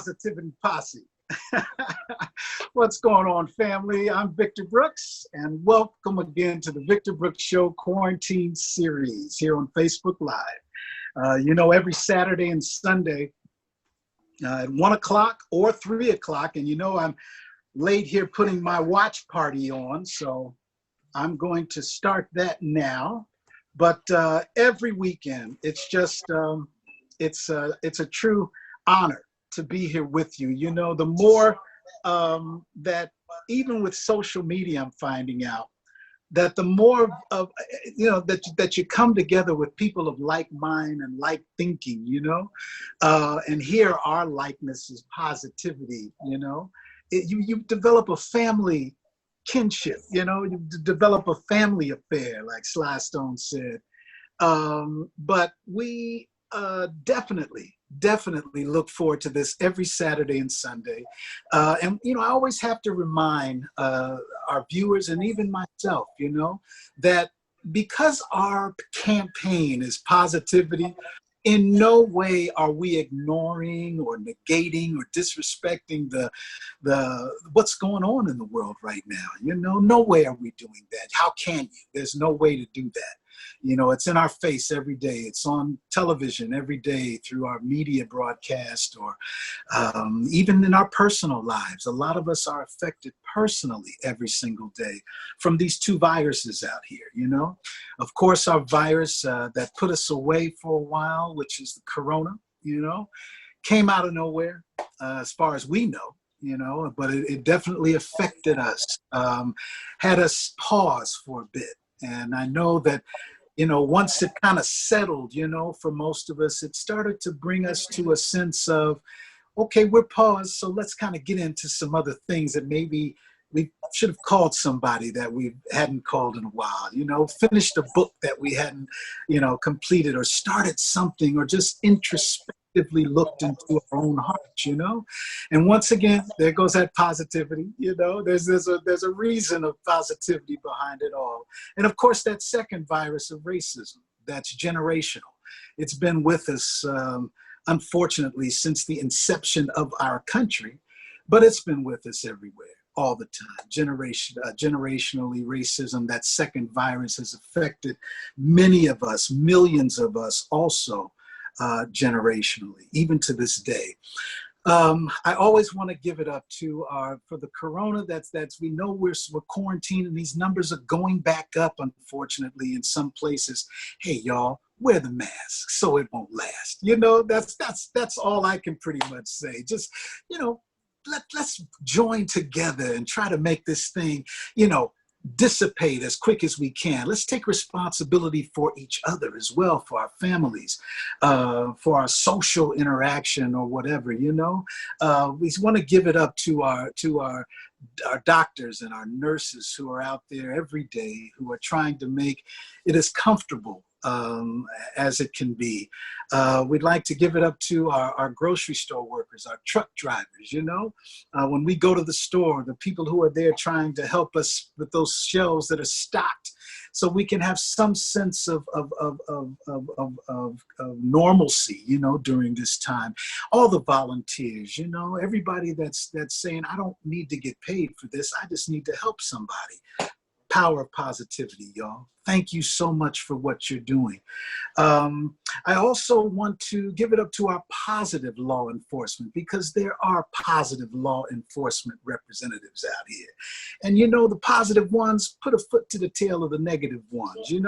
Positivity Posse. What's going on, family? I'm Victor Brooks, and welcome again to the Victor Brooks Show Quarantine Series here on Facebook Live. Every Saturday and Sunday at 1 o'clock or 3 o'clock, and I'm late here putting my watch party on, so I'm going to start that now. But every weekend, it's just, it's a true honor to be here with you. The more that even with social media, I'm finding out that the more of, that you come together with people of like mind and like thinking, and here our likeness is positivity, you develop a family kinship, you develop a family affair, like Sly Stone said. But we definitely look forward to this every Saturday and Sunday. And I always have to remind our viewers and even myself, that because our campaign is positivity, in no way are we ignoring or negating or disrespecting the what's going on in the world right now. No way are we doing that. How can you? There's no way to do that. It's in our face every day. It's on television every day through our media broadcast, or even in our personal lives. A lot of us are affected personally every single day from these two viruses out here, Of course, our virus that put us away for a while, which is the corona, came out of nowhere, as far as we know, but it definitely affected us, had us pause for a bit. And I know that, once it kind of settled, for most of us, it started to bring us to a sense of, okay, we're paused, so let's kind of get into some other things that maybe we should have called somebody that we hadn't called in a while, finished a book that we hadn't, completed, or started something, or just introspectively looked into our own hearts, And once again, there goes that positivity, there's a reason of positivity behind it all. And of course, that second virus of racism, that's generational. It's been with us, unfortunately, since the inception of our country, but it's been with us everywhere, all the time. Generationally, racism, that second virus has affected many of us, millions of us also, generationally, even to this day. I always want to give it up to for the corona. We know we're quarantined, and these numbers are going back up, unfortunately, in some places. Hey, y'all, wear the mask so it won't last. That's all I can pretty much say. Just, let's join together and try to make this thing, dissipate as quick as we can. Let's take responsibility for each other as well, for our families, for our social interaction or whatever, We want to give it up to our doctors and our nurses who are out there every day, who are trying to make it as comfortable as it can be. We'd like to give it up to our grocery store workers, our truck drivers, when we go to the store, the people who are there trying to help us with those shelves that are stocked, so we can have some sense of normalcy, during this time. All the volunteers, everybody that's saying, I don't need to get paid for this, I just need to help somebody. Power of positivity, y'all. Thank you so much for what you're doing. I also want to give it up to our positive law enforcement, because there are positive law enforcement representatives out here. And the positive ones put a foot to the tail of the negative ones, and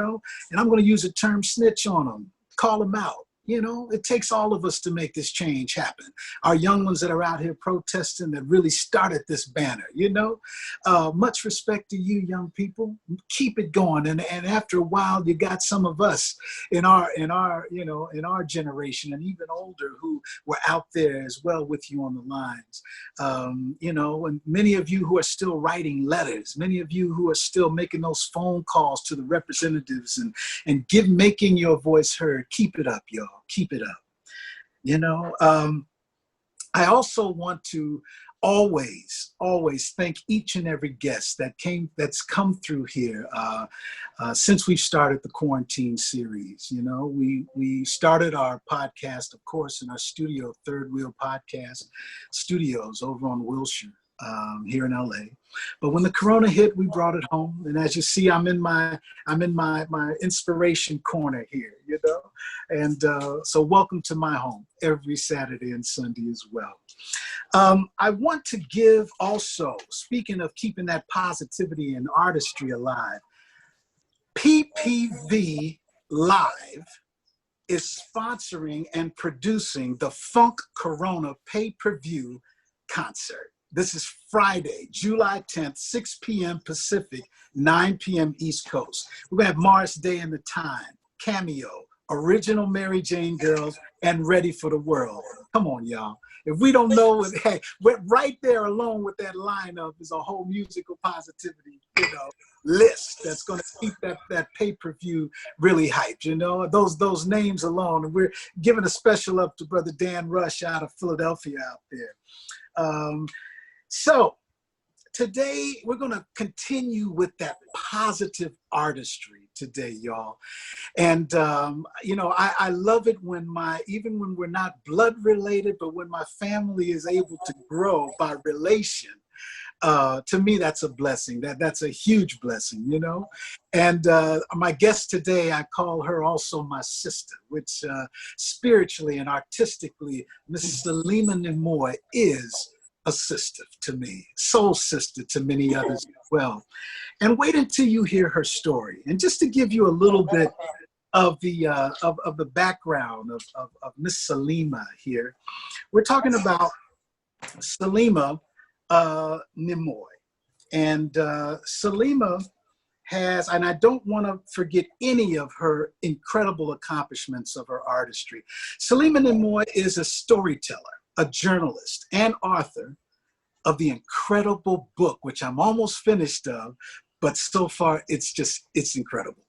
I'm going to use a term, snitch on them, call them out. It takes all of us to make this change happen. Our young ones that are out here protesting, that really started this banner, much respect to you, young people. Keep it going. And after a while, you got some of us in our generation and even older who were out there as well with you on the lines. And many of you who are still writing letters, many of you who are still making those phone calls to the representatives and making your voice heard. Keep it up, y'all. Keep it up. I also want to always thank each and every guest that's come through here since we started the quarantine series. You know, we started our podcast, of course, in our studio, Third Wheel Podcast Studios over on Wilshire here in LA. But when the corona hit, we brought it home. And as you see, I'm in my inspiration corner here, you know. And so welcome to my home every Saturday and Sunday as well. I want to give also, speaking of keeping that positivity and artistry alive, PPV Live is sponsoring and producing the Funk Corona pay-per-view concert. This is Friday, July 10th, 6 p.m. Pacific, 9 p.m. East Coast. We're going to have Morris Day and the Time, Cameo, Original Mary Jane Girls, and Ready for the World. Come on, y'all. If we don't know, hey, we're right there alone with that lineup is a whole musical positivity, you know, list that's going to keep that pay-per-view really hyped, you know, those names alone. And we're giving a special up to Brother Dan Rush out of Philadelphia out there. So today we're going to continue with that positive artistry today, y'all. And, you know, I love it when even when we're not blood related, but when my family is able to grow by relation, to me, that's a blessing. That's a huge blessing, you know. And my guest today, I call her also my sister, which spiritually and artistically, Mrs. Selimah Nemoy is a sister to me, soul sister to many others as well. And wait until you hear her story. And just to give you a little bit of the background of Miss Selimah here, we're talking about Selimah Nemoy. And Selimah has, and I don't want to forget any of her incredible accomplishments of her artistry. Selimah Nemoy is a storyteller, a journalist, and author of the incredible book, which I'm almost finished of, but so far it's incredible.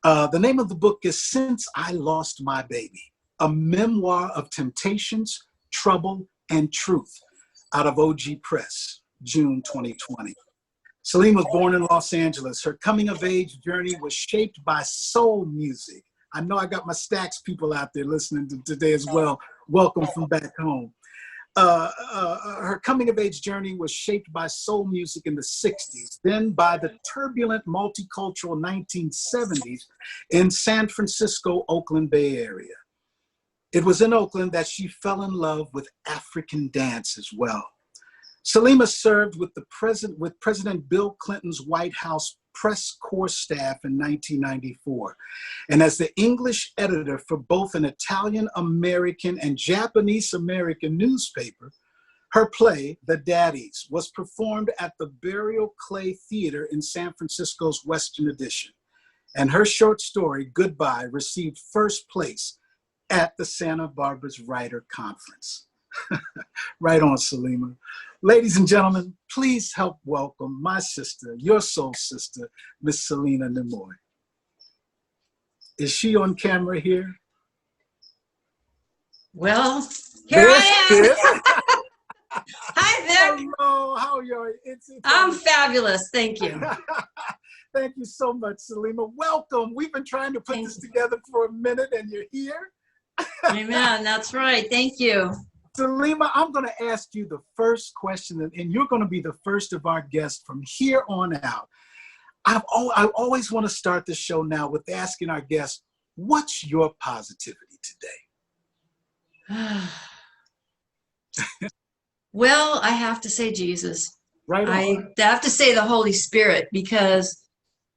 The name of the book is Since I Lost My Baby, a memoir of temptations, trouble, and truth, out of OG Press, June 2020. Selimah was born in Los Angeles. Her coming of age journey was shaped by soul music. I know I got my Stax people out there listening to today as well. Welcome from back home. Her coming of age journey was shaped by soul music in the 60s, then by the turbulent multicultural 1970s in San Francisco-Oakland Bay Area. It was in Oakland that she fell in love with African dance as well. Selimah served with President Bill Clinton's White House press corps staff in 1994. And as the English editor for both an Italian-American and Japanese-American newspaper, her play, The Daddies, was performed at the Buriel Clay Theatre in San Francisco's Western Addition. And her short story, Goodbye, received first place at the Santa Barbara's Writer Conference. Right on, Selimah. Ladies and gentlemen, please help welcome my sister, your soul sister, Miss Selimah Nemoy. Is she on camera here? Well, here I am. Hi, Vic. Hello, how are you? I'm fabulous. Thank you. Thank you so much, Selimah. Welcome. We've been trying to put this together for a minute, and you're here. Amen. That's right. Thank you. Selimah, I'm going to ask you the first question, and you're going to be the first of our guests from here on out. I always want to start the show now with asking our guests, what's your positivity today? Well, I have to say Jesus. Right on. I have to say the Holy Spirit, because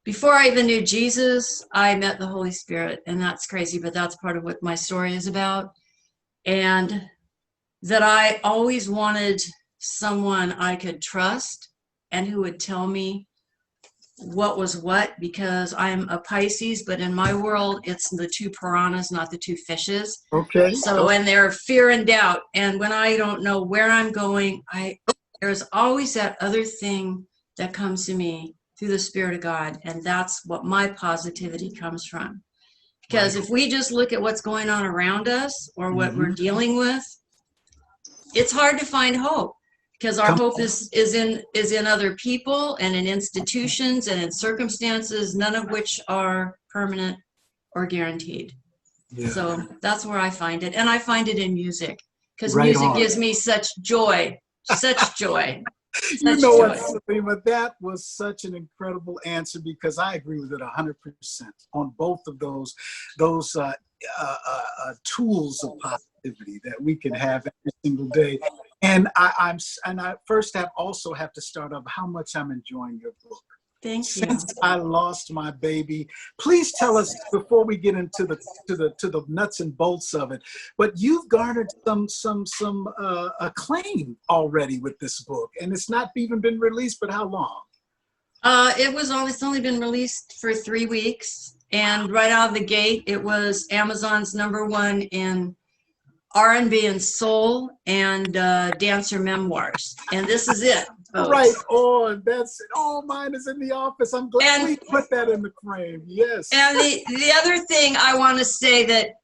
before I even knew Jesus, I met the Holy Spirit, and that's crazy, but that's part of what my story is about. And that I always wanted someone I could trust and who would tell me what was what, because I'm a Pisces, but in my world, it's the two piranhas, not the two fishes. Okay. So when they're fear and doubt, and when I don't know where I'm going, there's always that other thing that comes to me through the Spirit of God, and that's what my positivity comes from. Because if we just look at what's going on around us or what we're dealing with, it's hard to find hope, because our hope is in other people and in institutions and in circumstances, none of which are permanent or guaranteed. Yeah. So that's where I find it. And I find it in music, because Right music on. gives me such joy, such joy. You Such know joy. what, Selimah, that was such an incredible answer, because I agree with it 100% on both of those tools of positivity that we can have every single day. And I first also have to start off how much I'm enjoying your book. Thank you. Since I lost my baby, please tell us before we get into the nuts and bolts of it. But you've garnered some acclaim already with this book, and it's not even been released. But how long? It's only been released for 3 weeks, and right out of the gate, it was Amazon's #1 in R&B and soul and dancer memoirs, and this is it, folks. Right on. That's it. Oh, mine is in the office. I'm glad we put that in the frame. Yes. And the other thing I want to say that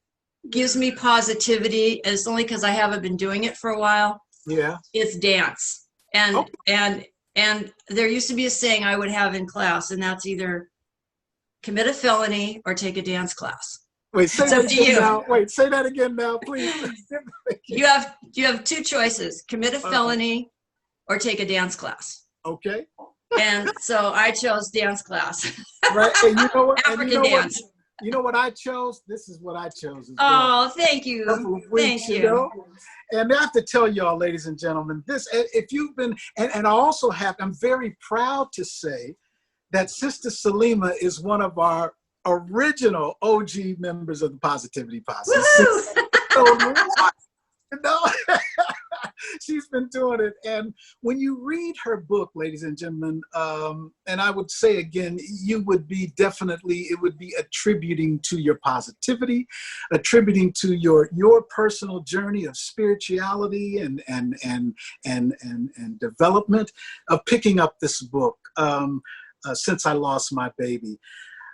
gives me positivity is only because I haven't been doing it for a while. Yeah. It's dance, and there used to be a saying I would have in class, and that's either commit a felony or take a dance class. Wait, say that again now. Wait, say that again now, please. You have 2 choices: commit a felony or take a dance class. Okay. And so I chose dance class. Right. And you know what? African dance. You know what I chose? This is what I chose. Oh, thank you. Thank you. Know? And I have to tell y'all, ladies and gentlemen, if you've been, and I also I'm very proud to say that Sister Selimah is one of our original OG members of the Positivity Posse. You know, she's been doing it. And when you read her book, ladies and gentlemen, and I would say again, it would be attributing to your positivity, attributing to your personal journey of spirituality and development, of picking up this book, Since I Lost My Baby.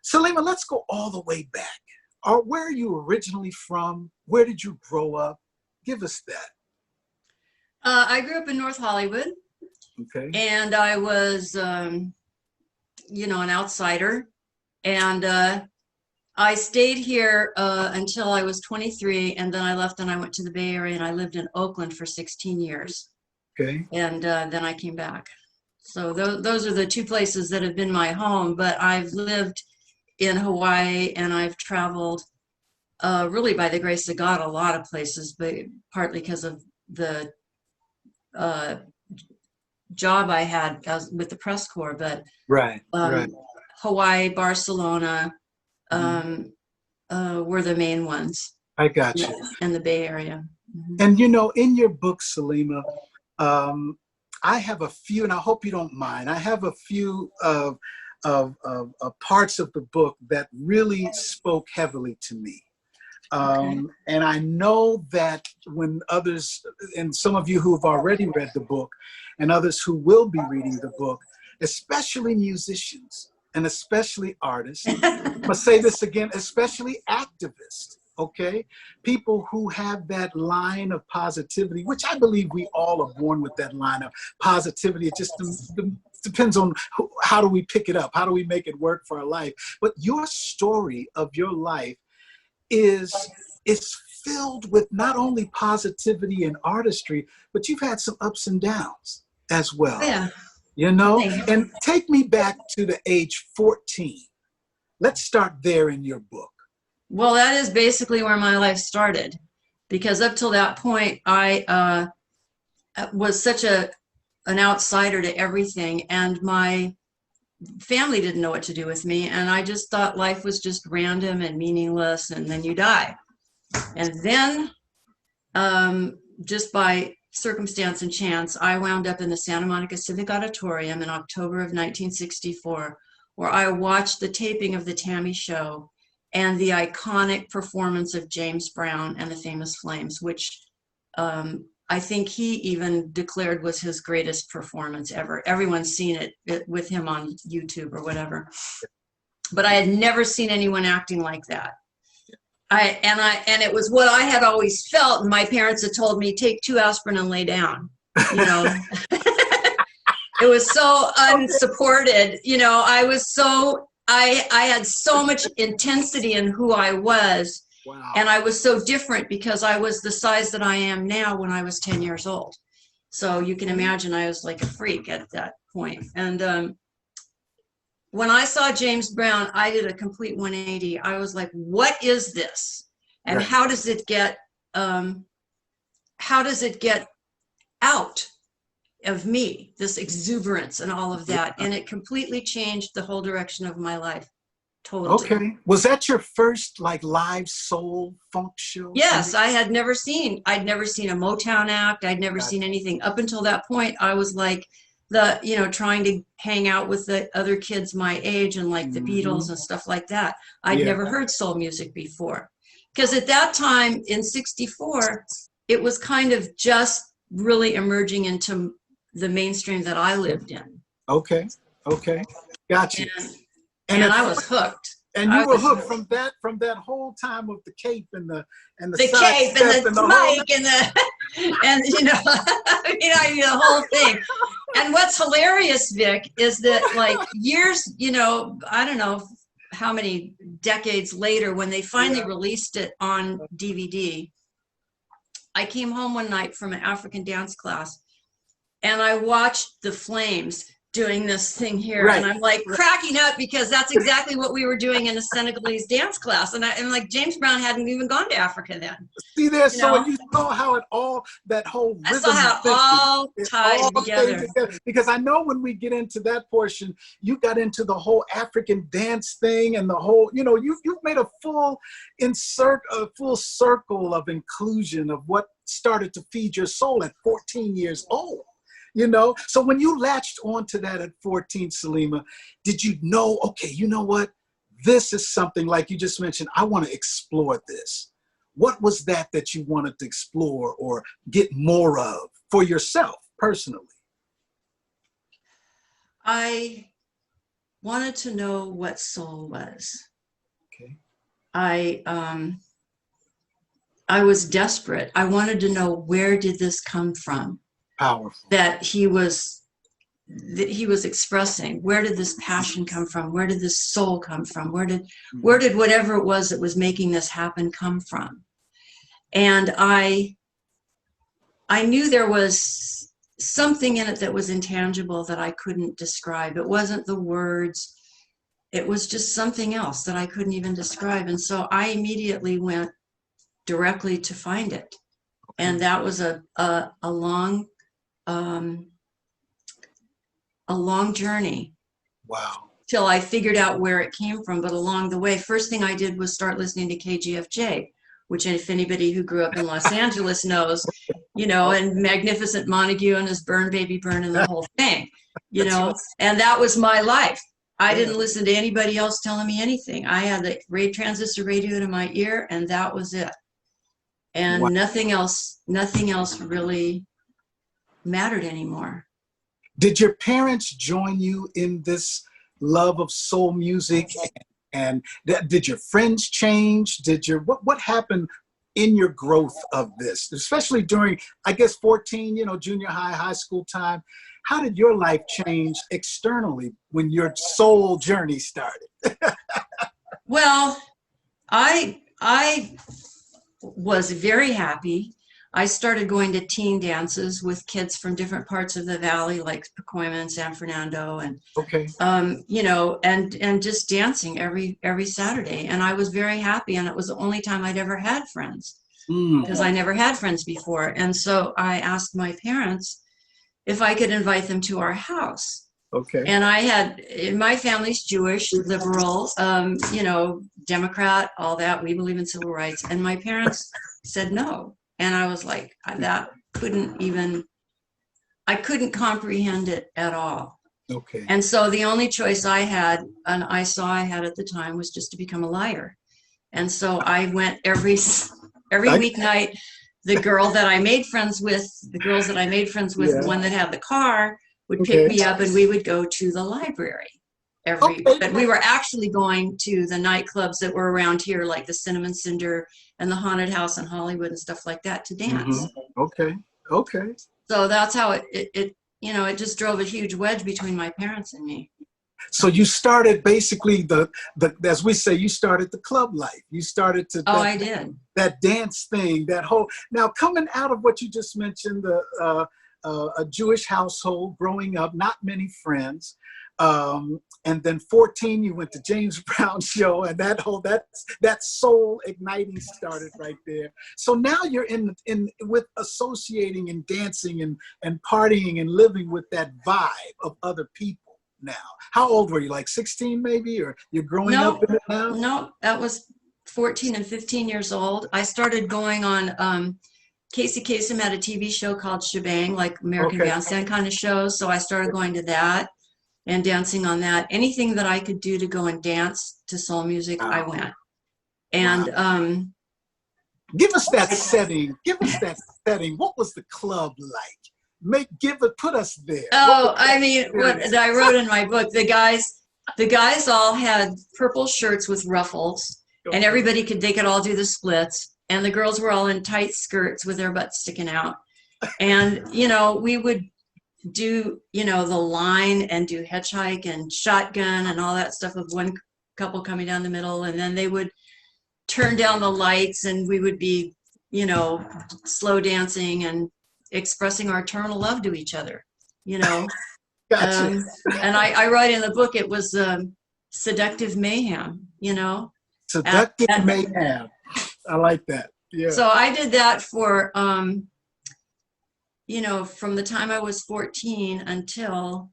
Selimah, let's go all the way back. Where are you originally from? Where did you grow up? Give us that. I grew up in North Hollywood. Okay. And I was, an outsider. And I stayed here until I was 23, and then I left and I went to the Bay Area, and I lived in Oakland for 16 years. Okay. And then I came back. So those are the 2 places that have been my home, but I've lived in Hawaii, and I've traveled really by the grace of God a lot of places, but partly because of the job I had with the press corps. But right. Hawaii, Barcelona were the main ones. I got you. And the Bay Area. Mm-hmm. And in your book, Selimah, I have a few, and I hope you don't mind, I have a few of parts of the book that really spoke heavily to me. And I know that when others, and some of you who have already read the book, and others who will be reading the book, especially musicians and especially artists, I'm gonna say this again, especially activists, okay? People who have that line of positivity, which I believe we all are born with that line of positivity. It just depends on how do we pick it up? How do we make it work for our life? But your story of your life is filled with not only positivity and artistry, but you've had some ups and downs as well. Yeah. And take me back to the age 14. Let's start there in your book. Well, that is basically where my life started, because up till that point, I was such an outsider to everything, and my family didn't know what to do with me, and I just thought life was just random and meaningless, and then you die. And then just by circumstance and chance, I wound up in the Santa Monica Civic Auditorium in October of 1964, where I watched the taping of the Tammy Show and the iconic performance of James Brown and the Famous Flames, which I think he even declared was his greatest performance ever. Everyone's seen it with him on YouTube or whatever. But I had never seen anyone acting like that. And it was what I had always felt. And my parents had told me, take 2 aspirin and lay down, you know. It was so unsupported, you know. I had so much intensity in who I was. Wow. And I was so different because I was the size that I am now when I was 10 years old. So you can imagine I was like a freak at that point. And when I saw James Brown, I did a complete 180. I was like, what is this? And how does it get out of me, this exuberance and all of that? And it completely changed the whole direction of my life. Totally. Okay. Was that your first like live soul funk show? Yes, I'd never seen a Motown act. I'd never seen anything. Up until that point, I was like trying to hang out with the other kids my age and like the Beatles and stuff like that. I'd never heard soul music before. Because at that time in '64, it was kind of just really emerging into the mainstream that I lived in. Okay. Gotcha. And I was hooked. And you were hooked from that whole time of the cape and the cape and the mic and the whole thing. And what's hilarious, Vic, is that like years, I don't know how many decades later, when they finally released it on DVD, I came home one night from an African dance class and I watched the Flames doing this thing here, and I'm like cracking up because that's exactly what we were doing in a Senegalese dance class, and I'm like, James Brown hadn't even gone to Africa then. See there, so you saw how it all, that whole rhythm, I saw how it all tied together. Because I know when we get into that portion, you got into the whole African dance thing and the whole, you've made a full circle of inclusion of what started to feed your soul at 14 years old. So when you latched onto that at 14, Selimah, did you know, okay, you know what? This is something, like you just mentioned, I want to explore this. What was that you wanted to explore or get more of for yourself personally? I wanted to know what soul was. Okay. I was desperate. I wanted to know, where did this come from? Powerful. That he was expressing. Where did this passion come from? Where did this soul come from? Where did whatever it was that was making this happen come from? And I knew there was something in it that was intangible that I couldn't describe. It wasn't the words. It was just something else that I couldn't even describe. And so I immediately went directly to find it. And that was a long journey. Wow. Till I figured out where it came from. But along the way, first thing I did was start listening to KGFJ, which, if anybody who grew up in Los Angeles knows, and Magnificent Montague and his Burn Baby Burn and the whole thing, and that was my life. I didn't listen to anybody else telling me anything. I had the transistor radio in my ear, and that was it. And nothing else really mattered anymore. Did your parents join you in this love of soul music? And did your friends change? What happened in your growth of this, especially during, I guess, 14, junior high school time? How did your life change externally when your soul journey started? Well, I was very happy. I started going to teen dances with kids from different parts of the valley, like Pacoima and San Fernando, and and just dancing every Saturday. And I was very happy, and it was the only time I'd ever had friends, because I never had friends before. And so I asked my parents if I could invite them to our house. Okay. And my family's Jewish, liberal, Democrat, all that. We believe in civil rights. And my parents said no. And I was like, I couldn't comprehend it at all. Okay. And so the only choice I had, and I saw I had at the time, was just to become a liar. And so I went every weeknight. The girls that I made friends with, the one that had the car, would pick me up, and we would go to the library but we were actually going to the nightclubs that were around here, like the Cinnamon Cinder and the Haunted House in Hollywood and stuff like that, to dance. Okay. So that's how it you know, it just drove a huge wedge between my parents and me. So you started basically the as we say, you started the club life. You started to I did. That dance thing, that whole, now coming out of what you just mentioned, a Jewish household, growing up, not many friends. And then 14, you went to James Brown show, and that soul igniting started right there. So now you're in with associating and dancing and partying and living with that vibe of other people now. How old were you? Like 16 maybe, or you're growing up in it now? No, that was 14 and 15 years old. I started going on, Casey Kasem had a TV show called Shebang, like American Bandstand kind of shows. So I started going to that and dancing on that. Anything that I could do to go and dance to soul music, I went. And give us that setting. Give us that setting. What was the club like? Put us there. Oh, I mean, what I wrote in my book, the guys all had purple shirts with ruffles, and everybody they could all do the splits. And the girls were all in tight skirts with their butts sticking out. And, you know, we would do, you know, the line and do hitchhike and shotgun and all that stuff with one couple coming down the middle. And then they would turn down the lights and we would be, you know, slow dancing and expressing our eternal love to each other, you know. Gotcha. And I write in the book, it was seductive mayhem, you know. Seductive mayhem. I like that. Yeah. So I did that for, you know, from the time I was 14 until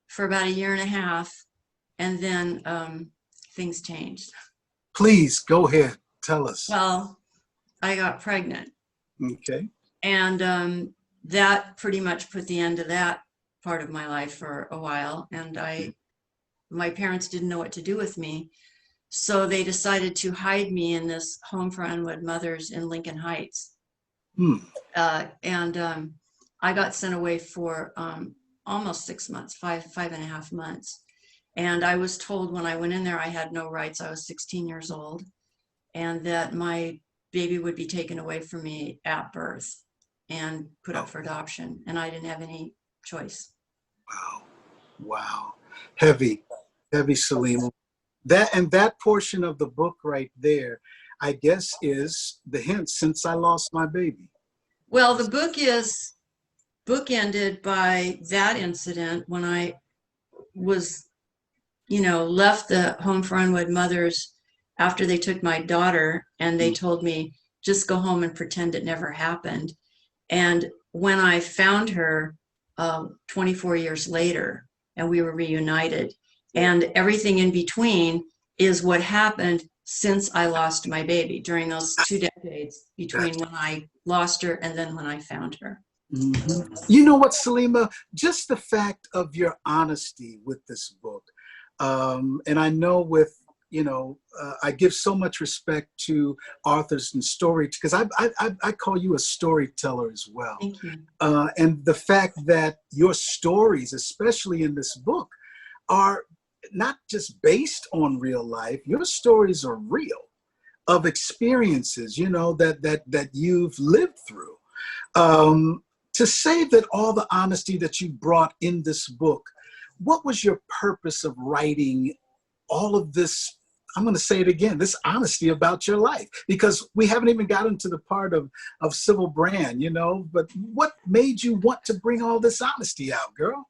for about a year and a half. And then things changed. Please go ahead. Tell us. Well, I got pregnant. Okay. And that pretty much put the end to that part of my life for a while. And my parents didn't know what to do with me. So they decided to hide me in this home for unwed mothers in Lincoln Heights. And I got sent away for almost 6 months, five and a half months. And I was told when I went in there, I had no rights. I was 16 years old, and that my baby would be taken away from me at birth and put up for adoption. And I didn't have any choice. Wow. Heavy, Selimah. That portion of the book right there, I guess, is the hint, since I lost my baby. Well, the book is bookended by that incident when I was, you know, left the home for unwed mothers after they took my daughter, and they told me, just go home and pretend it never happened. And when I found her 24 years later, and we were reunited, and everything in between is what happened since I lost my baby, during those 2 decades between when I lost her and then when I found her. Mm-hmm. You know what, Selimah, just the fact of your honesty with this book, and I know with, you know, I give so much respect to authors and story, because I call you a storyteller as well. Thank you. And the fact that your stories, especially in this book, are not just based on real life. Your stories are real, of experiences, you know, that you've lived through. To say that all the honesty that you brought in this book, what was your purpose of writing all of this? I'm going to say it again, this honesty about your life, because we haven't even gotten to the part of Sybil Brand, you know, but what made you want to bring all this honesty out, girl?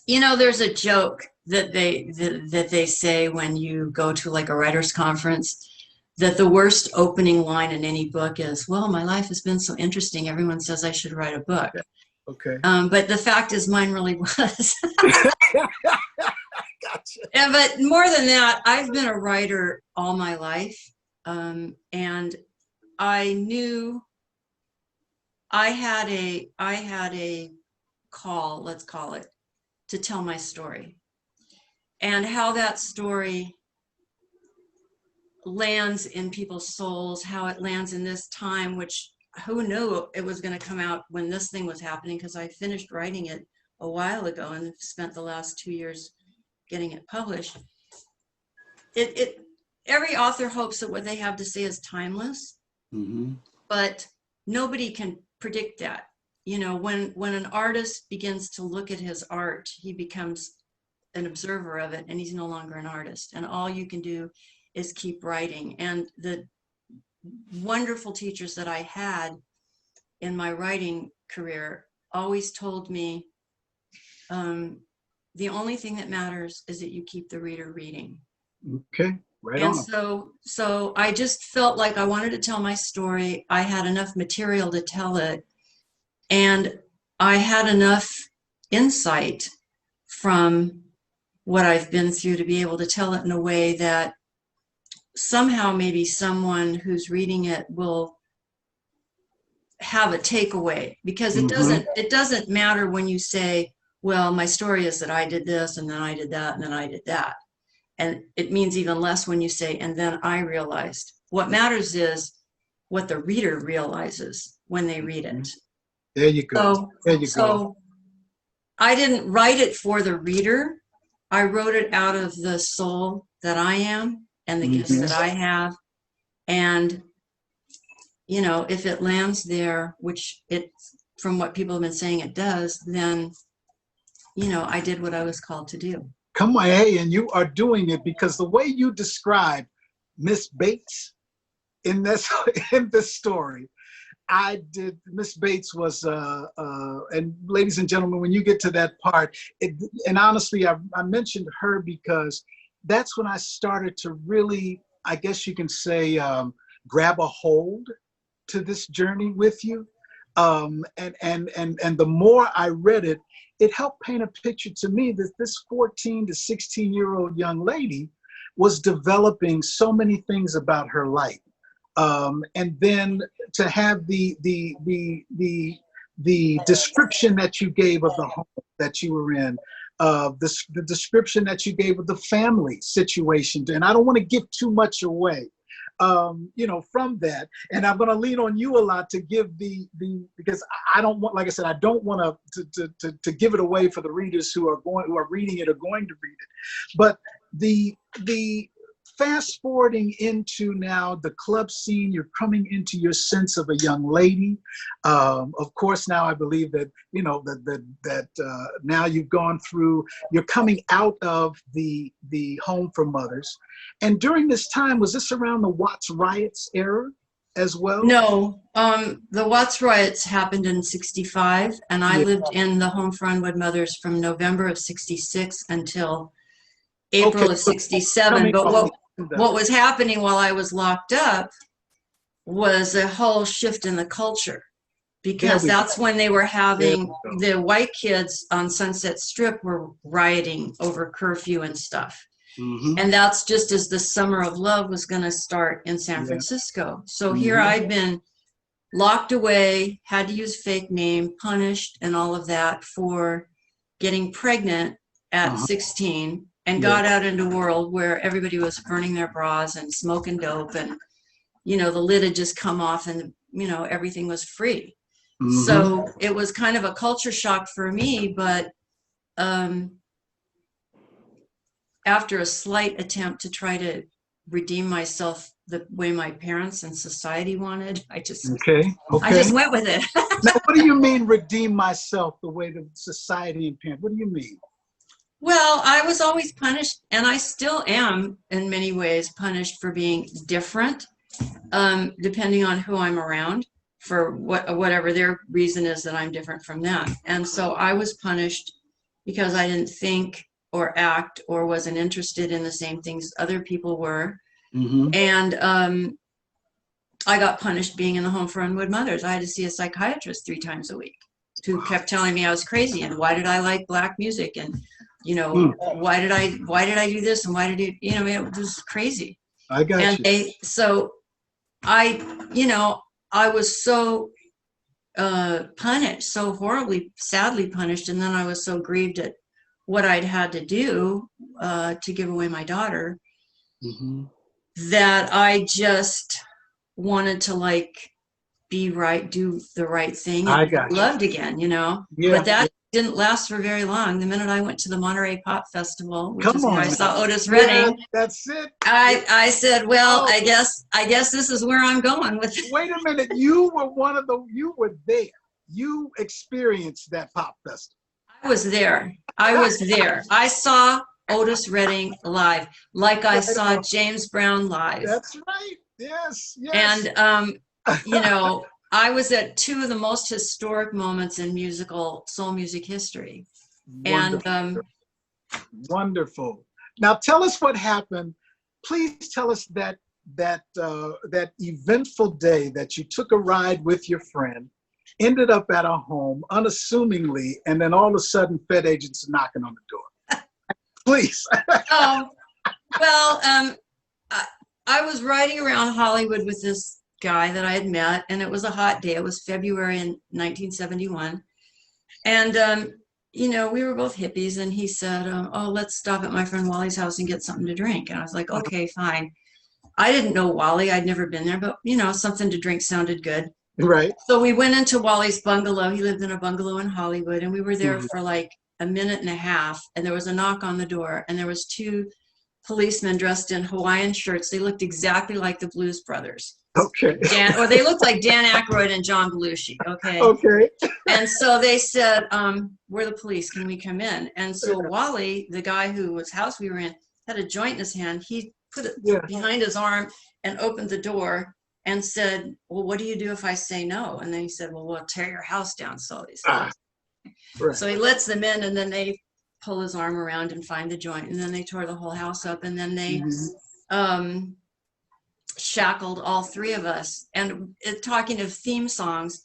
You know, there's a joke that they say when you go to like a writer's conference, that the worst opening line in any book is, well, my life has been so interesting, everyone says I should write a book. Okay. But the fact is, mine really was. Gotcha. Yeah, but more than that, I've been a writer all my life. And I knew I had a call, let's call it, to tell my story, and how that story lands in people's souls, how it lands in this time, which who knew it was going to come out when this thing was happening, because I finished writing it a while ago and spent the last 2 years getting it published. Every author hopes that what they have to say is timeless, but nobody can predict that. You know, when an artist begins to look at his art, he becomes an observer of it, and he's no longer an artist. And all you can do is keep writing. And the wonderful teachers that I had in my writing career always told me, the only thing that matters is that you keep the reader reading. Okay, right and on. so I just felt like I wanted to tell my story. I had enough material to tell it, and I had enough insight from what I've been through to be able to tell it in a way that somehow maybe someone who's reading it will have a takeaway, because it doesn't matter when you say, well, my story is that I did this and then I did that and then I did that. And it means even less when you say, and then I realized. What matters is what the reader realizes when they read it. There you go. So I didn't write it for the reader. I wrote it out of the soul that I am and the gifts that I have. And, you know, if it lands there, which it, from what people have been saying it does, then, you know, I did what I was called to do. Come on, hey, and you are doing it, because the way you describe Miss Bates in this story, I did. Miss Bates was, and ladies and gentlemen, when you get to that part, and honestly, I mentioned her because that's when I started to really, I guess you can say, grab a hold to this journey with you. And the more I read it, it helped paint a picture to me that this 14 to 16-year-old young lady was developing so many things about her life. And then to have the description that you gave of the home that you were in, the description that you gave of the family situation, and I don't want to give too much away, you know, from that. And I'm going to lean on you a lot to give because I don't want, like I said, I don't want to give it away for the readers who are reading it or going to read it. But the fast forwarding into now the club scene, you're coming into your sense of a young lady. Of course, now I believe that, you know, that now you've gone through, you're coming out of the home for mothers. And during this time, was this around the Watts riots era as well? No, the Watts riots happened in '65, and I lived in the home for unwed mothers from November of '66 until April of '67. But what was happening while I was locked up was a whole shift in the culture, because that's when they were having the white kids on Sunset Strip were rioting over curfew and stuff. And that's just as the Summer of Love was going to start in San Francisco. So here I'd been locked away, had to use fake name, punished, and all of that for getting pregnant at 16, and got out into a world where everybody was burning their bras and smoking dope, and, you know, the lid had just come off, and, you know, everything was free. So it was kind of a culture shock for me, but after a slight attempt to try to redeem myself the way my parents and society wanted, I just went with it. Now, what do you mean redeem myself the way the society and parents? What do you mean? Well, I was always punished, and I still am in many ways punished for being different, depending on who I'm around, for whatever their reason is that I'm different from them. And so I was punished because I didn't think or act or wasn't interested in the same things other people were. And I got punished being in the home for unwed mothers. I had to see a psychiatrist 3 times a week who kept telling me I was crazy, and why did I like black music, and, you know, why did I do this, and why did it, you know, it was crazy. I got you. So I, you know, I was so punished, so horribly, sadly punished, and then I was so grieved at what I'd had to do to give away my daughter, that I just wanted to, like, be right, do the right thing, and be loved again, you know. But didn't last for very long. The minute I went to the Monterey Pop Festival, which Come is where on. I saw Otis Yeah, Redding, that's it. I said, well, Oh. I guess this is where I'm going with it. Wait a minute. You were there. You experienced that pop festival. I was there. I saw Otis Redding live, like I saw James Brown live. That's right. Yes, yes. And, you know, I was at two of the most historic moments in soul music history. Wonderful. And wonderful. Now tell us what happened. Please tell us that eventful day that you took a ride with your friend, ended up at a home unassumingly, and then all of a sudden Fed agents knocking on the door. Please. I was riding around Hollywood with this guy that I had met, and it was a hot day. It was February in 1971. And, you know, we were both hippies, and he said, oh, let's stop at my friend Wally's house and get something to drink. And I was like, okay, fine. I didn't know Wally. I'd never been there, but, you know, something to drink sounded good. Right. So we went into Wally's bungalow. He lived in a bungalow in Hollywood, and we were there for like a minute and a half, and there was a knock on the door, and there was two policemen dressed in Hawaiian shirts. They looked exactly like the Blues Brothers. Okay. Or they looked like Dan Aykroyd and John Belushi. Okay. Okay. And so they said, we're the police. Can we come in? And so Wally, the guy whose house we were in, had a joint in his hand. He put it behind his arm and opened the door and said, well, what do you do if I say no? And then he said, well, we'll tear your house down. So he said, right. So he lets them in, and then they pull his arm around and find the joint, and then they tore the whole house up, and then they shackled all three of us. And talking of theme songs,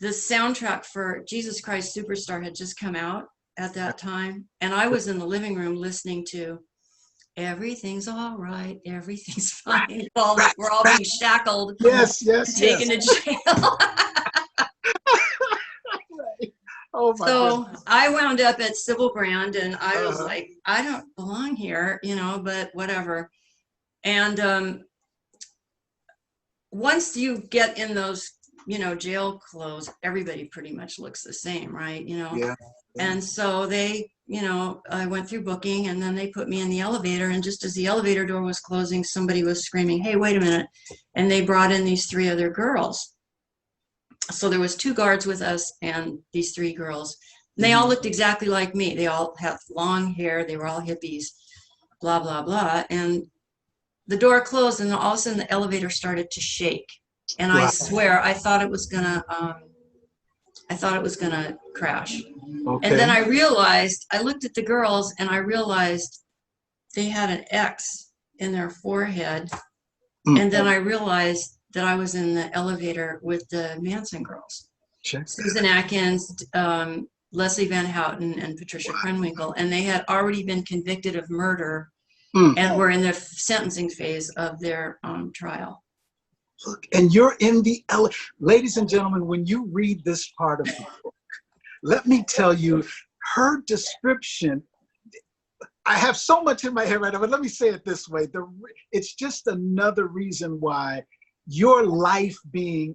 the soundtrack for Jesus Christ Superstar had just come out at that time, and I was in the living room listening to Everything's All Right, Everything's Fine. We're all being shackled. Yes. Taken to jail. Oh my goodness. I wound up at Sybil Brand, and I was like, I don't belong here, you know, but whatever. And once you get in those, you know, jail clothes, everybody pretty much looks the same, right? You know? Yeah. And so they, you know, I went through booking, and then they put me in the elevator, and just as the elevator door was closing, somebody was screaming, hey, wait a minute. And they brought in these three other girls. So there was two guards with us and these three girls. And they all looked exactly like me. They all had long hair. They were all hippies, blah, blah, blah. And the door closed, and all of a sudden the elevator started to shake. And I swear, I thought it was gonna crash. Okay. And then I realized, I looked at the girls, and I realized they had an X in their forehead. And then I realized that I was in the elevator with the Manson girls. Sure. Susan Atkins, Leslie Van Houten, and Patricia Krenwinkel. And they had already been convicted of murder and were in the sentencing phase of their trial. Look, and you're in the ladies and gentlemen, when you read this part of the book, let me tell you, her description, I have so much in my head right now, but let me say it this way. It's just another reason why your life being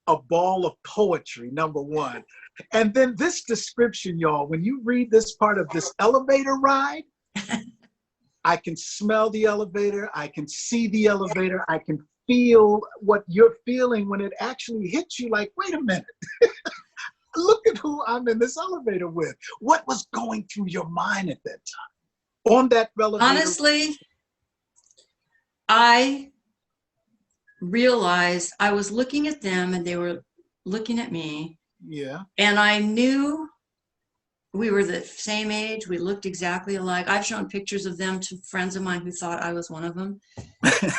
a ball of poetry, number one. And then this description, y'all, when you read this part of this elevator ride, I can smell the elevator, I can see the elevator, I can feel what you're feeling when it actually hits you like, wait a minute, look at who I'm in this elevator with. What was going through your mind at that time? On that elevator? Honestly, I realized I was looking at them and they were looking at me. Yeah. And I knew we were the same age. We looked exactly alike. I've shown pictures of them to friends of mine who thought I was one of them.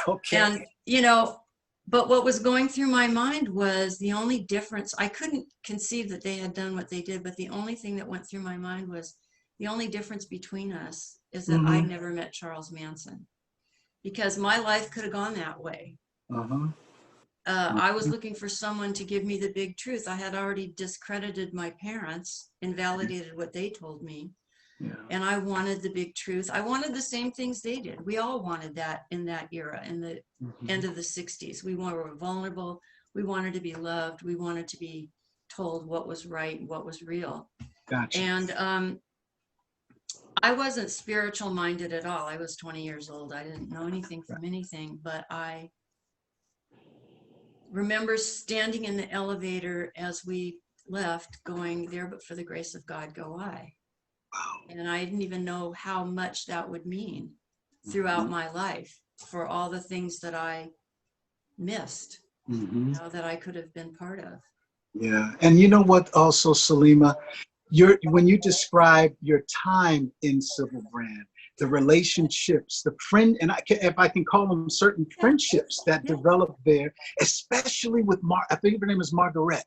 Okay. And, you know, but what was going through my mind was the only difference. I couldn't conceive that they had done what they did, but the only thing that went through my mind was the only difference between us is that I never met Charles Manson, because my life could have gone that way. I was looking for someone to give me the big truth. I had already discredited my parents, invalidated what they told me. Yeah. And I wanted the big truth. I wanted the same things they did. We all wanted that in that era, in the end of the 60s. We were vulnerable. We wanted to be loved. We wanted to be told what was right, what was real. Gotcha. And I wasn't spiritual minded at all. I was 20 years old. I didn't know anything from anything, but I remember standing in the elevator as we left going, there but for the grace of God go I. Wow. And I didn't even know how much that would mean throughout my life for all the things that I missed, you know, that I could have been part of. Yeah. And you know what also, Selimah, when you describe your time in Civil Brand, the relationships, the friend, and if I can call them certain friendships that developed there, especially with I think her name is Marguerite.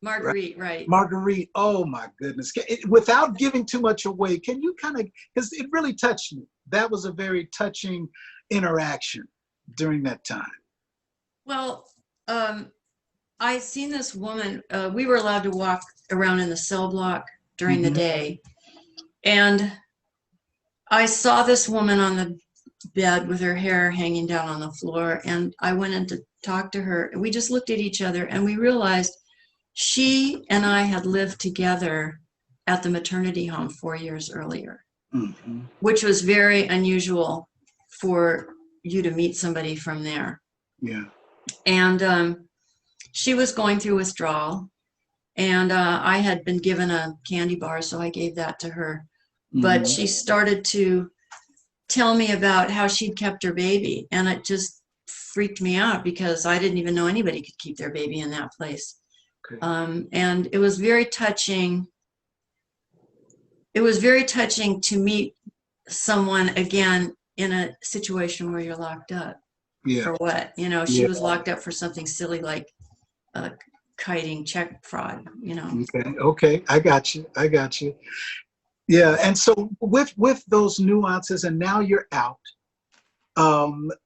Marguerite, right. Marguerite, oh my goodness. Without giving too much away, can you kind of, because it really touched me. That was a very touching interaction during that time. Well, I seen this woman, we were allowed to walk around in the cell block during the day. And I saw this woman on the bed with her hair hanging down on the floor. And I went in to talk to her. And we just looked at each other and we realized she and I had lived together at the maternity home 4 years earlier, which was very unusual for you to meet somebody from there. Yeah. And she was going through withdrawal, and I had been given a candy bar, so I gave that to her. But she started to tell me about how she'd kept her baby, and it just freaked me out because I didn't even know anybody could keep their baby in that place. Okay. And it was very touching. It was very touching to meet someone again in a situation where you're locked up. Yeah. For what? You know, she was locked up for something silly like kiting check fraud, you know. Okay. I got you. Yeah. And so with those nuances, and now you're out,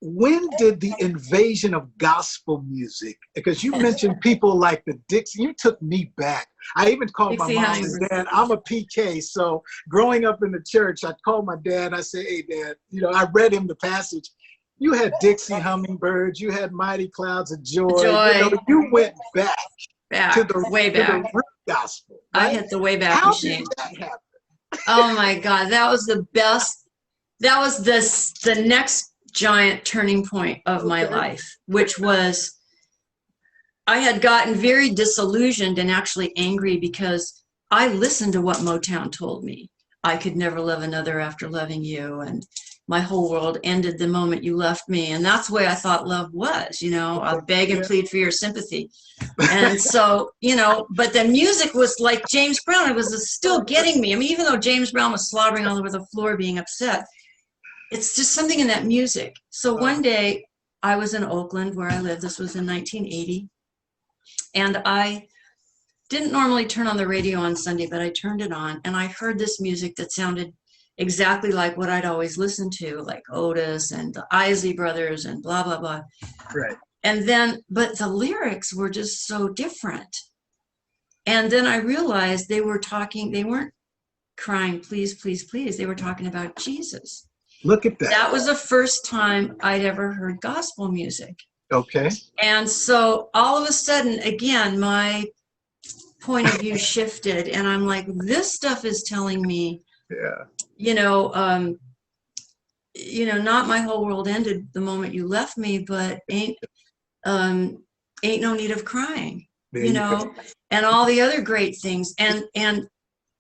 when did the invasion of gospel music, because you mentioned people like the Dixie, you took me back. I even called my mom and dad. I'm a PK, so growing up in the church, I'd call my dad. I say, hey, Dad, you know, I read him the passage. You had Dixie Hummingbirds. You had Mighty Clouds of Joy. You know, you went back to the way back. To the root gospel. Right? I hit the way back machine. How did that happen? Oh my God, that was the best. That was the next giant turning point of my life, which was I had gotten very disillusioned and actually angry because I listened to what Motown told me. I could never love another after loving you, and my whole world ended the moment you left me. And that's the way I thought love was, you know, I'll beg and plead for your sympathy. And so, you know, but the music was like James Brown. It was still getting me. I mean, even though James Brown was slobbering all over the floor being upset, it's just something in that music. So one day I was in Oakland where I lived. This was in 1980. And I didn't normally turn on the radio on Sunday, but I turned it on and I heard this music that sounded exactly like what I'd always listened to, like Otis and the Isley Brothers and blah, blah, blah. Right. And then, but the lyrics were just so different. And then I realized they were talking, they weren't crying, please, please, please. They were talking about Jesus. Look at that. That was the first time I'd ever heard gospel music. Okay. And so all of a sudden, again, my point of view shifted and I'm like, this stuff is telling me, you know, not my whole world ended the moment you left me, but ain't no need of crying, you know, and all the other great things. And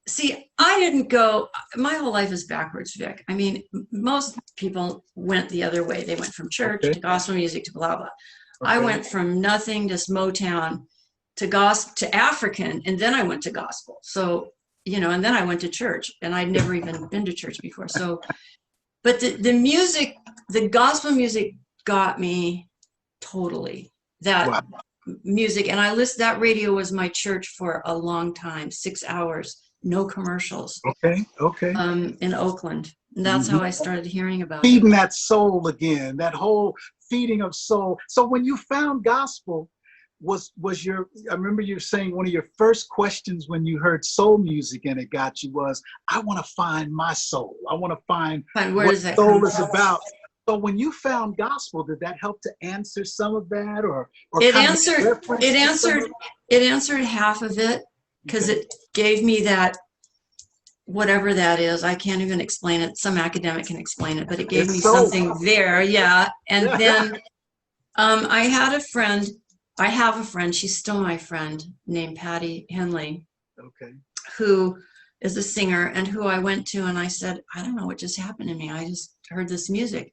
see, I didn't go, my whole life is backwards, Vic. I mean, most people went the other way. They went from church to gospel music to blah, blah. I went from nothing, just Motown, to gospel, to African, and then I went to gospel. So, you know, and then I went to church, and I'd never even been to church before. So, but the music, the gospel music got me totally. That music, and that radio was my church for a long time, 6 hours, no commercials. Okay. In Oakland. And that's how I started hearing about feeding that soul again, that whole feeding of soul. So when you found gospel, was I remember you saying one of your first questions when you heard soul music and it got you was, I want to find my soul. I want to find what soul is about. So when you found gospel, did that help to answer some of that, or it answered half of it, because it gave me that whatever that is. I can't even explain it. Some academic can explain it, but it gave me soul. something there. Yeah. And then I have a friend, she's still my friend, named Patty Henley, Okay. who is a singer, and who I went to and I said, I don't know what just happened to me. I just heard this music.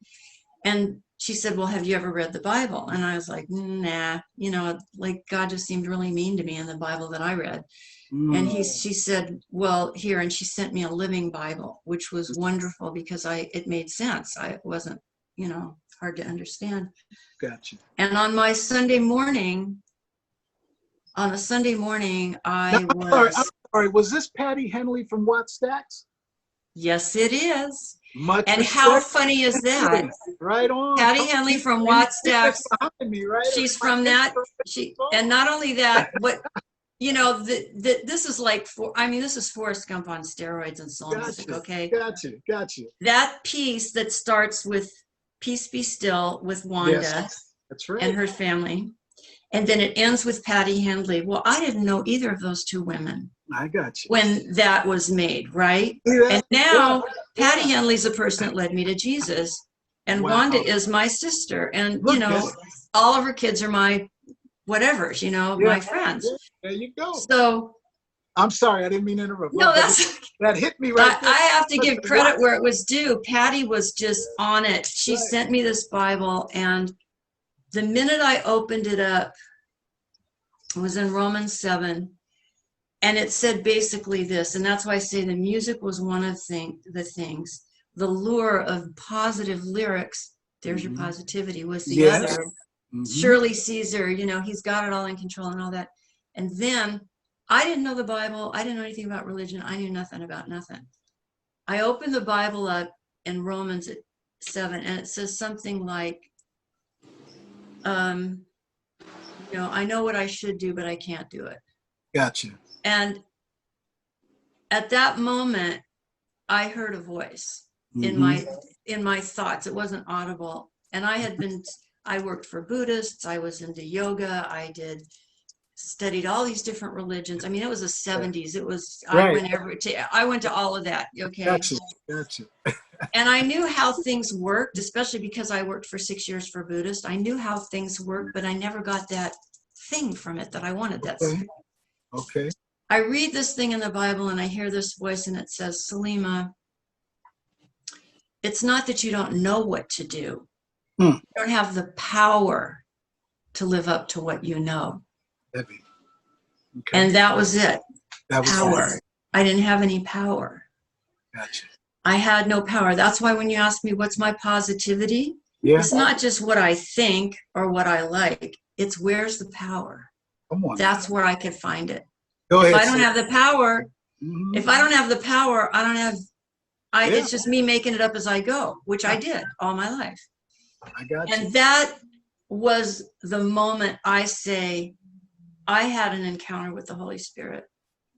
And she said, well, have you ever read the Bible? And I was like, nah, you know, like God just seemed really mean to me in the Bible that I read. And she said, well, here, and she sent me a living Bible, which was wonderful because it made sense. It wasn't, you know, hard to understand. Gotcha. And on a Sunday morning, I'm sorry, was this Patty Henley from Watt Stacks? Yes, it is. Much and respect. how funny is that? Right on. Patty Henley from Watt Stacks. Me, right? She's from that. And not only that, but you know, this is like, this is Forrest Gump on steroids and soul music, okay? Gotcha. That piece that starts with Peace Be Still with Wanda, yes, that's right, and her family, and then it ends with Patty Henley. Well, I didn't know either of those two women. I got you. When that was made, right? Yeah, and now Patty Henley's the person that led me to Jesus, and Wanda is my sister, and you know, all of her kids are my whatevers, you know, my friends. There you go. So I'm sorry, I didn't mean to interrupt. No, that hit me right there. I have to give credit where it was due. Patty was just on it. She sent me this Bible, and the minute I opened it up, it was in Romans 7, and it said basically this, and that's why I say the music was one of the things. The lure of positive lyrics, there's your positivity, was the other. Shirley Caesar, you know, he's got it all in control and all that. And then I didn't know the Bible. I didn't know anything about religion. I knew nothing about nothing. I opened the Bible up in Romans 7, and it says something like, you know, I know what I should do, but I can't do it. Gotcha. And at that moment, I heard a voice in my thoughts. It wasn't audible. And I worked for Buddhists. I was into yoga. I studied all these different religions. I mean, it was the 70s. It was, I went to all of that. Okay. Gotcha. And I knew how things worked, especially because I worked for 6 years for Buddhist. I knew how things worked, but I never got that thing from it that I wanted. Okay. I read this thing in the Bible, and I hear this voice, and it says, Selimah, it's not that you don't know what to do. You don't have the power to live up to what you know. Heavy. Okay. And that was it. That was power. Heavy. I didn't have any power. Gotcha. I had no power. That's why when you ask me what's my positivity, it's not just what I think or what I like. It's where's the power. Come on. That's where I could find it. Go ahead. If I don't have the power, it's just me making it up as I go, which I did all my life. I got you. And that was the moment I say I had an encounter with the Holy Spirit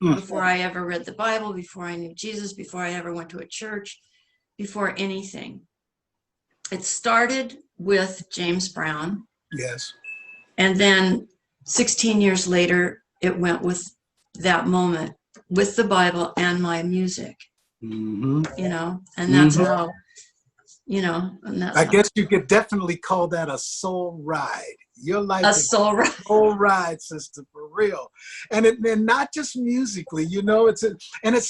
before I ever read the Bible, before I knew Jesus, before I ever went to a church, before anything. It started with James Brown. Yes. And then 16 years later, it went with that moment with the Bible and my music, you know, and that's how, you know, and that's I guess you could definitely call that a soul ride. Your life is a soul ride, sister, for real. And not just musically, you know, it's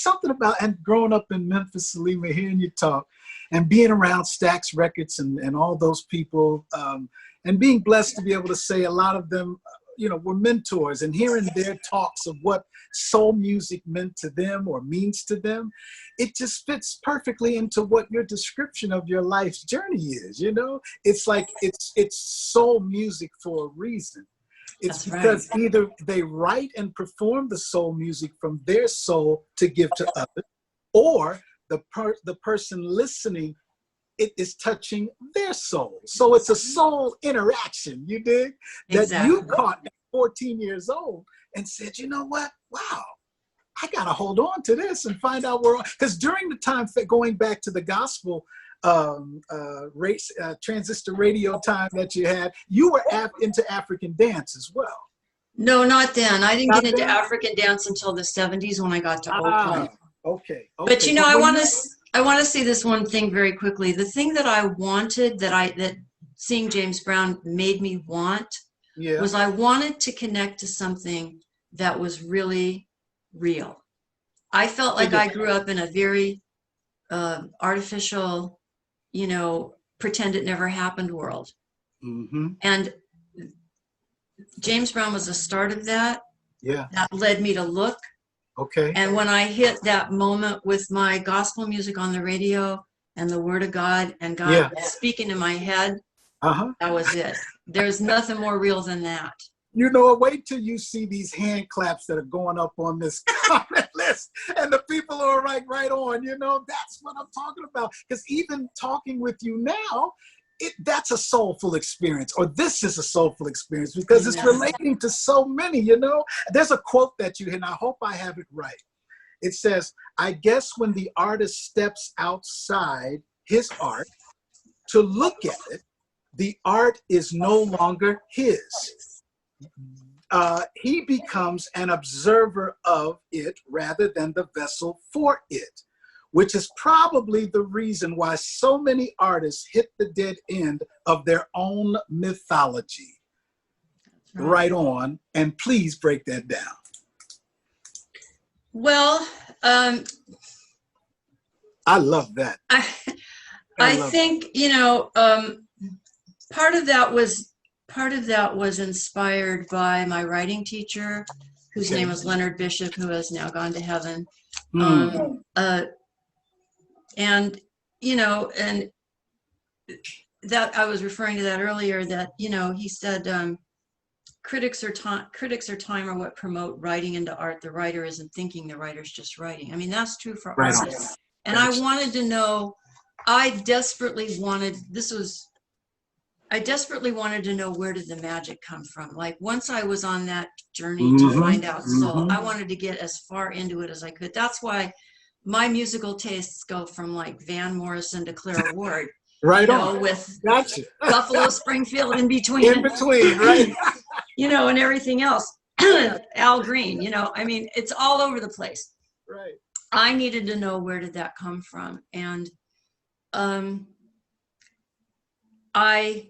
something about, and growing up in Memphis, Selimah, hearing you talk and being around Stax Records and all those people, and being blessed to be able to say a lot of them, you know, were mentors, and hearing their talks of what soul music meant to them or means to them, it just fits perfectly into what your description of your life's journey is. You know, it's like it's soul music for a reason. It's because either they write and perform the soul music from their soul to give to others, or the person listening, it is touching their soul. So it's a soul interaction, you dig? That you caught at 14 years old and said, you know what? Wow, I got to hold on to this and find out where, because during the time, going back to the gospel transistor radio time that you had, you were into African dance as well. No, not then. I didn't get into African dance until the 70s when I got to Oakland. Okay. But you know, I want to see this one thing very quickly. The thing that I wanted, that seeing James Brown made me want, was I wanted to connect to something that was really real. I felt like I grew up in a very artificial, you know, pretend it never happened world. Mm-hmm. And James Brown was the start of that. Yeah. That led me to look. Okay. And when I hit that moment with my gospel music on the radio and the word of God and God speaking in my head, that was it. There's nothing more real than that. You know, wait till you see these hand claps that are going up on this comment list, and the people are right on. You know, that's what I'm talking about. Because even talking with you now, that's a soulful experience, or this is a soulful experience, because it's relating to so many. You know, there's a quote that you hit, and I hope I have it right. It says, "I guess when the artist steps outside his art to look at it, the art is no longer his. He becomes an observer of it rather than the vessel for it, which is probably the reason why so many artists hit the dead end of their own mythology." Right on. And please break that down. Well, I love that. I think, you know, part of that was inspired by my writing teacher, whose name was Leonard Bishop, who has now gone to heaven. And, you know, and that I was referring to that earlier, that, you know, he said, critics or time are what promote writing into art. The writer isn't thinking, the writer's just writing. I mean, that's true for artists. And I wanted to know, I desperately wanted to know, where did the magic come from? Like, once I was on that journey to find out soul, I wanted to get as far into it as I could. That's why my musical tastes go from like Van Morrison to Clara Ward. Right, you know, on. With Gotcha. Buffalo Springfield in between. In between, right. You know, and everything else. Al Green, you know, I mean, it's all over the place. Right. I needed to know, where did that come from? And I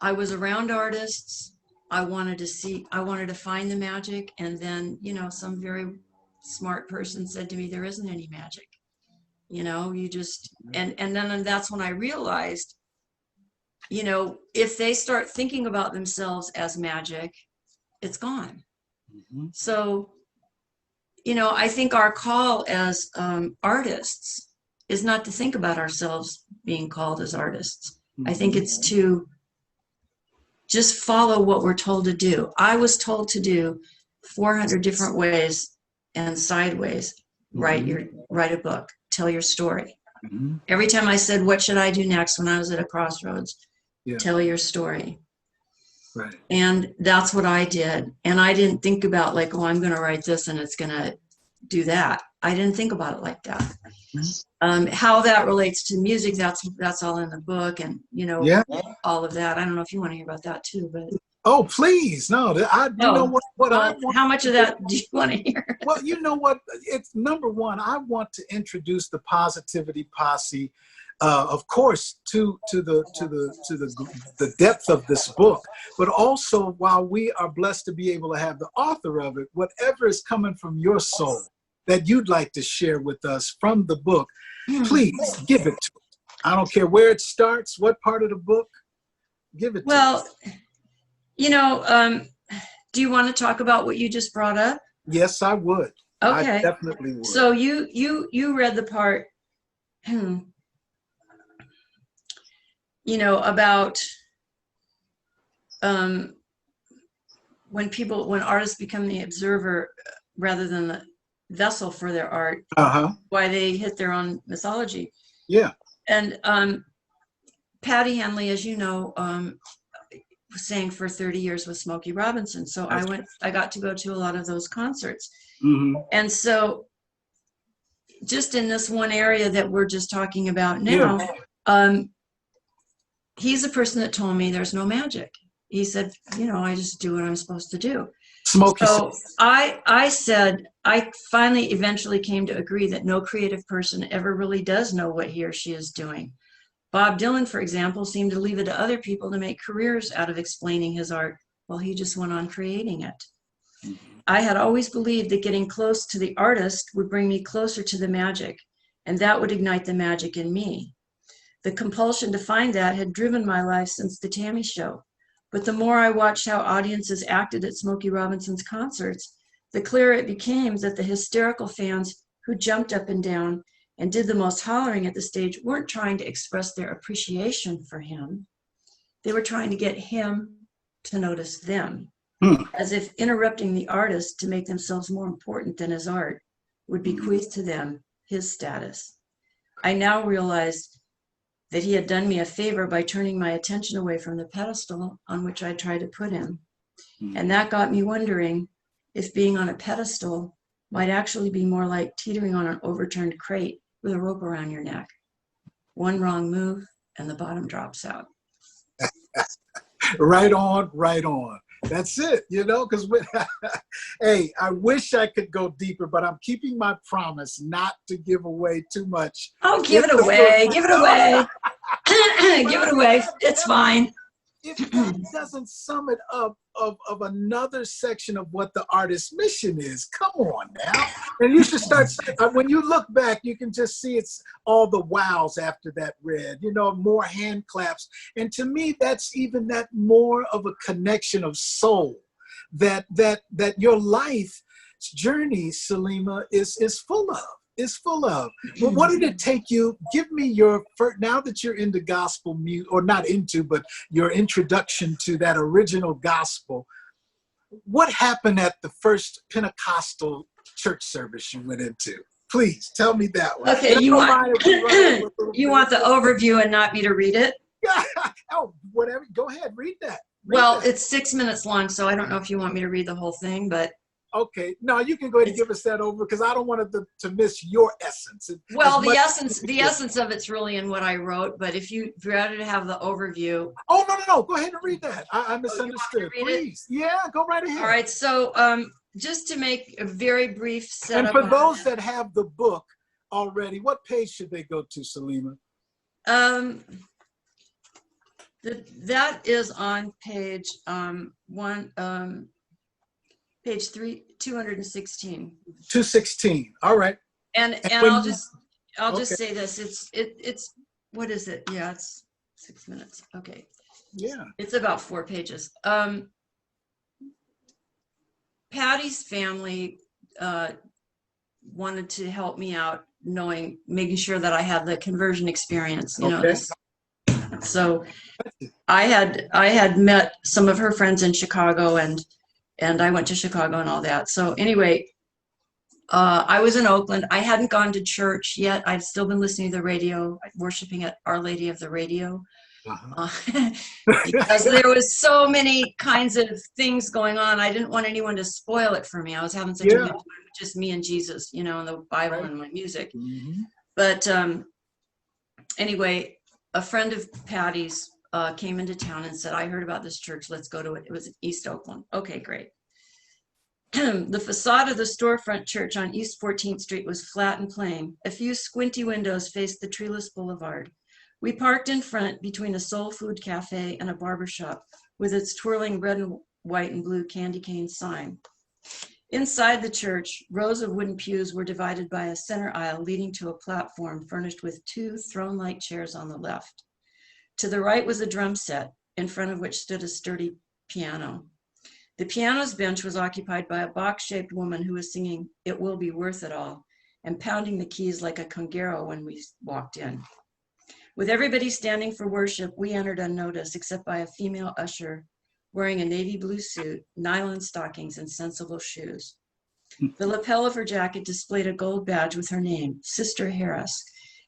was around artists. I wanted to find the magic. And then, you know, some very smart person said to me, there isn't any magic. You know, you just, and then that's when I realized, you know, if they start thinking about themselves as magic, it's gone. So, you know, I think our call as artists is not to think about ourselves being called as artists. I think it's to just follow what we're told to do. I was told to do 400 different ways and sideways. Write a book, tell your story. Every time I said, what should I do next, when I was at a crossroads, tell your story. Right. And that's what I did. And I didn't think about like, oh, I'm going to write this and it's going to do that. I didn't think about it like that. How that relates to music, that's all in the book, and you know, all of that. I don't know if you want to hear about that too, but oh, please, no. You know what I want. How much of that do you want to hear? Well, you know what? It's number one. I want to introduce the Positivity Posse, of course, to the depth of this book, but also, while we are blessed to be able to have the author of it, whatever is coming from your soul that you'd like to share with us from the book, please give it to us. I don't care where it starts, what part of the book, give it to us. Well, you know, do you want to talk about what you just brought up? Yes, I would. Okay. I definitely would. So you read the part, you know, about when artists become the observer rather than the vessel for their art, why they hit their own mythology. Yeah. And Patty Henley, as you know, sang for 30 years with Smokey Robinson. So I got to go to a lot of those concerts. And so just in this one area that we're just talking about now, he's a person that told me there's no magic. He said, you know, I just do what I'm supposed to do. Smokey. So I said, I finally eventually came to agree that no creative person ever really does know what he or she is doing. Bob Dylan, for example, seemed to leave it to other people to make careers out of explaining his art while he just went on creating it. I had always believed that getting close to the artist would bring me closer to the magic, and that would ignite the magic in me. The compulsion to find that had driven my life since the Tammy Show. But the more I watched how audiences acted at Smokey Robinson's concerts, the clearer it became that the hysterical fans who jumped up and down and did the most hollering at the stage weren't trying to express their appreciation for him. They were trying to get him to notice them, as if interrupting the artist to make themselves more important than his art would bequeath to them his status. I now realized that he had done me a favor by turning my attention away from the pedestal on which I tried to put him. And that got me wondering if being on a pedestal might actually be more like teetering on an overturned crate with a rope around your neck. One wrong move and the bottom drops out. Right on, right on. That's it, you know, because hey, I wish I could go deeper, but I'm keeping my promise not to give away too much. Oh, give it away, give it away. Give it away, it's fine. If that doesn't sum it up of another section of what the artist's mission is, come on now. And you should start, when you look back, you can just see it's all the wows after that read, you know, more hand claps. And to me, that's even that more of a connection of soul that your life's journey, Selimah, is full of. Well, what did it take you? Give me your first, now that you're into gospel music, or not into, but your introduction to that original gospel. What happened at the first Pentecostal church service you went into? Please tell me that one. Okay, you want the overview and not me to read it? Yeah. Oh, whatever. Go ahead, read that. Well, it's 6 minutes long, so I don't know if you want me to read the whole thing, but. Okay, no, you can go ahead and give us that over, because I don't want it to miss your essence. Well, the essence of it's really in what I wrote, but if you'd rather to have the overview. Oh, no, go ahead and read that. I misunderstood. Please. Yeah, go right ahead. All right, so just to make a very brief setup. And for those that have the book already, what page should they go to, Selimah? That is on page page 216. 216. All right. And I'll just say this. It's what is it? Yeah, it's 6 minutes. Okay. Yeah. It's about 4 pages. Patty's family wanted to help me out, making sure that I had the conversion experience. You know. So I had met some of her friends in Chicago, and I went to Chicago and all that. So anyway, I was in Oakland. I hadn't gone to church yet. I'd still been listening to the radio, worshiping at Our Lady of the Radio. Because there was so many kinds of things going on. I didn't want anyone to spoil it for me. I was having such a good time with just me and Jesus, you know, and the Bible and my music. But anyway, a friend of Patty's came into town and said, I heard about this church, let's go to it. It was in East Oakland. Okay, great. The facade of the storefront church on East 14th Street was flat and plain. A few squinty windows faced the treeless boulevard. We parked in front between a soul food cafe and a barber shop with its twirling red and white and blue candy cane sign. Inside the church, rows of wooden pews were divided by a center aisle leading to a platform furnished with 2 throne-like chairs on the left. To the right was a drum set, in front of which stood a sturdy piano. The piano's bench was occupied by a box-shaped woman who was singing "It Will Be Worth It All" and pounding the keys like a conguero when we walked in. With everybody standing for worship, we entered unnoticed, except by a female usher wearing a navy blue suit, nylon stockings, and sensible shoes. The lapel of her jacket displayed a gold badge with her name, Sister Harris,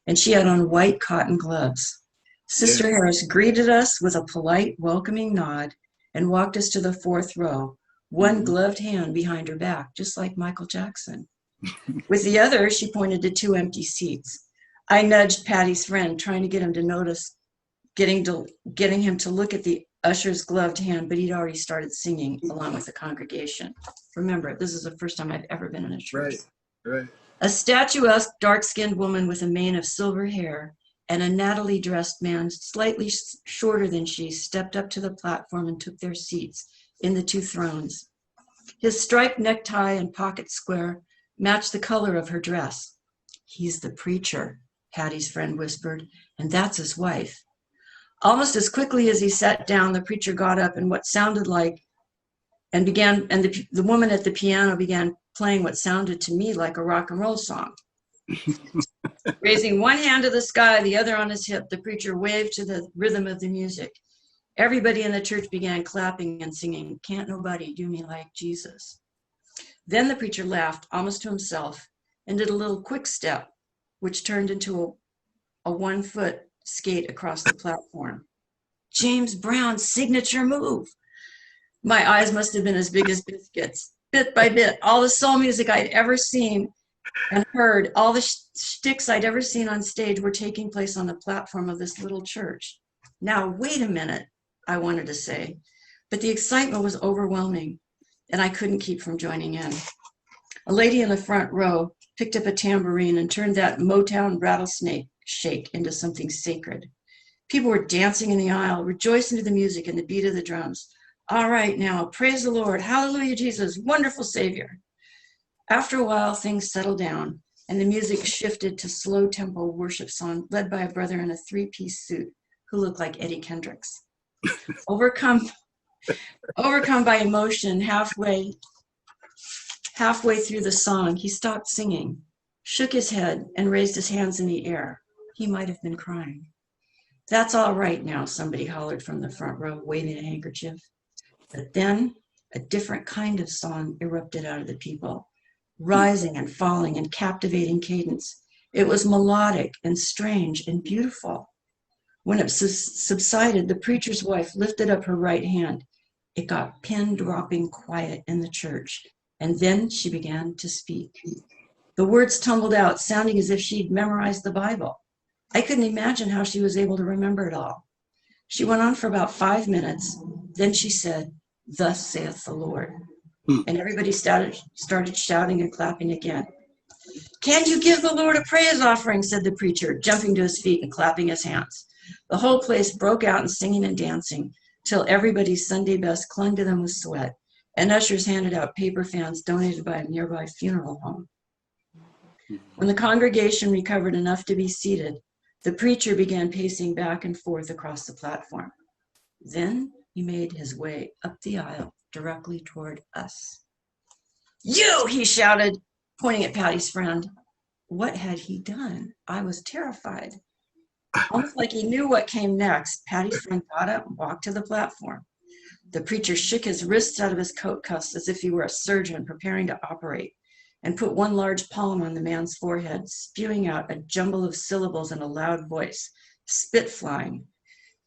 and she had on white cotton gloves. Sister Harris greeted us with a polite, welcoming nod and walked us to the 4th row, one gloved hand behind her back, just like Michael Jackson. With the other, she pointed to 2 empty seats. I nudged Patty's friend, trying to get him to notice, getting him to look at the usher's gloved hand, but he'd already started singing along with the congregation. Remember, this is the first time I've ever been in a church. Right. A statuesque, dark-skinned woman with a mane of silver hair and a nattily dressed man slightly shorter than she stepped up to the platform and took their seats in the 2 thrones. His striped necktie and pocket square matched the color of her dress. "He's the preacher," Patty's friend whispered, "and that's his wife." Almost as quickly as he sat down, the preacher got up and what sounded like, and the woman at the piano began playing what sounded to me like a rock and roll song. Raising one hand to the sky, the other on his hip, the preacher waved to the rhythm of the music. Everybody in the church began clapping and singing, "Can't nobody do me like Jesus." Then the preacher laughed almost to himself and did a little quick step, which turned into a 1-foot skate across the platform. James Brown's signature move. My eyes must have been as big as biscuits. Bit by bit, all the soul music I'd ever seen and heard, all the shticks I'd ever seen on stage were taking place on the platform of this little church. Now, wait a minute, I wanted to say, but the excitement was overwhelming, and I couldn't keep from joining in. A lady in the front row picked up a tambourine and turned that Motown rattlesnake shake into something sacred. People were dancing in the aisle, rejoicing to the music and the beat of the drums. All right, now, praise the Lord. Hallelujah, Jesus, wonderful Savior. After a while, things settled down, and the music shifted to slow tempo worship song led by a brother in a 3-piece suit who looked like Eddie Kendricks. Overcome by emotion, halfway through the song, he stopped singing, shook his head, and raised his hands in the air. He might have been crying. "That's all right now," somebody hollered from the front row, waving a handkerchief. But then a different kind of song erupted out of the people, rising and falling in captivating cadence. It was melodic and strange and beautiful. When it subsided, the preacher's wife lifted up her right hand. It got pin-dropping quiet in the church, and then she began to speak. The words tumbled out, sounding as if she'd memorized the Bible. I couldn't imagine how she was able to remember it all. She went on for about 5 minutes. Then she said, "Thus saith the Lord." And everybody started shouting and clapping again. "Can you give the Lord a praise offering?" said the preacher, jumping to his feet and clapping his hands. The whole place broke out in singing and dancing till everybody's Sunday best clung to them with sweat, and ushers handed out paper fans donated by a nearby funeral home. When the congregation recovered enough to be seated, the preacher began pacing back and forth across the platform. Then he made his way up the aisle directly toward us. "You!" he shouted, pointing at Patty's friend. What had he done? I was terrified. Almost like he knew what came next, Patty's friend got up and walked to the platform. The preacher shook his wrists out of his coat cuffs as if he were a surgeon preparing to operate, and put one large palm on the man's forehead, spewing out a jumble of syllables in a loud voice, spit flying.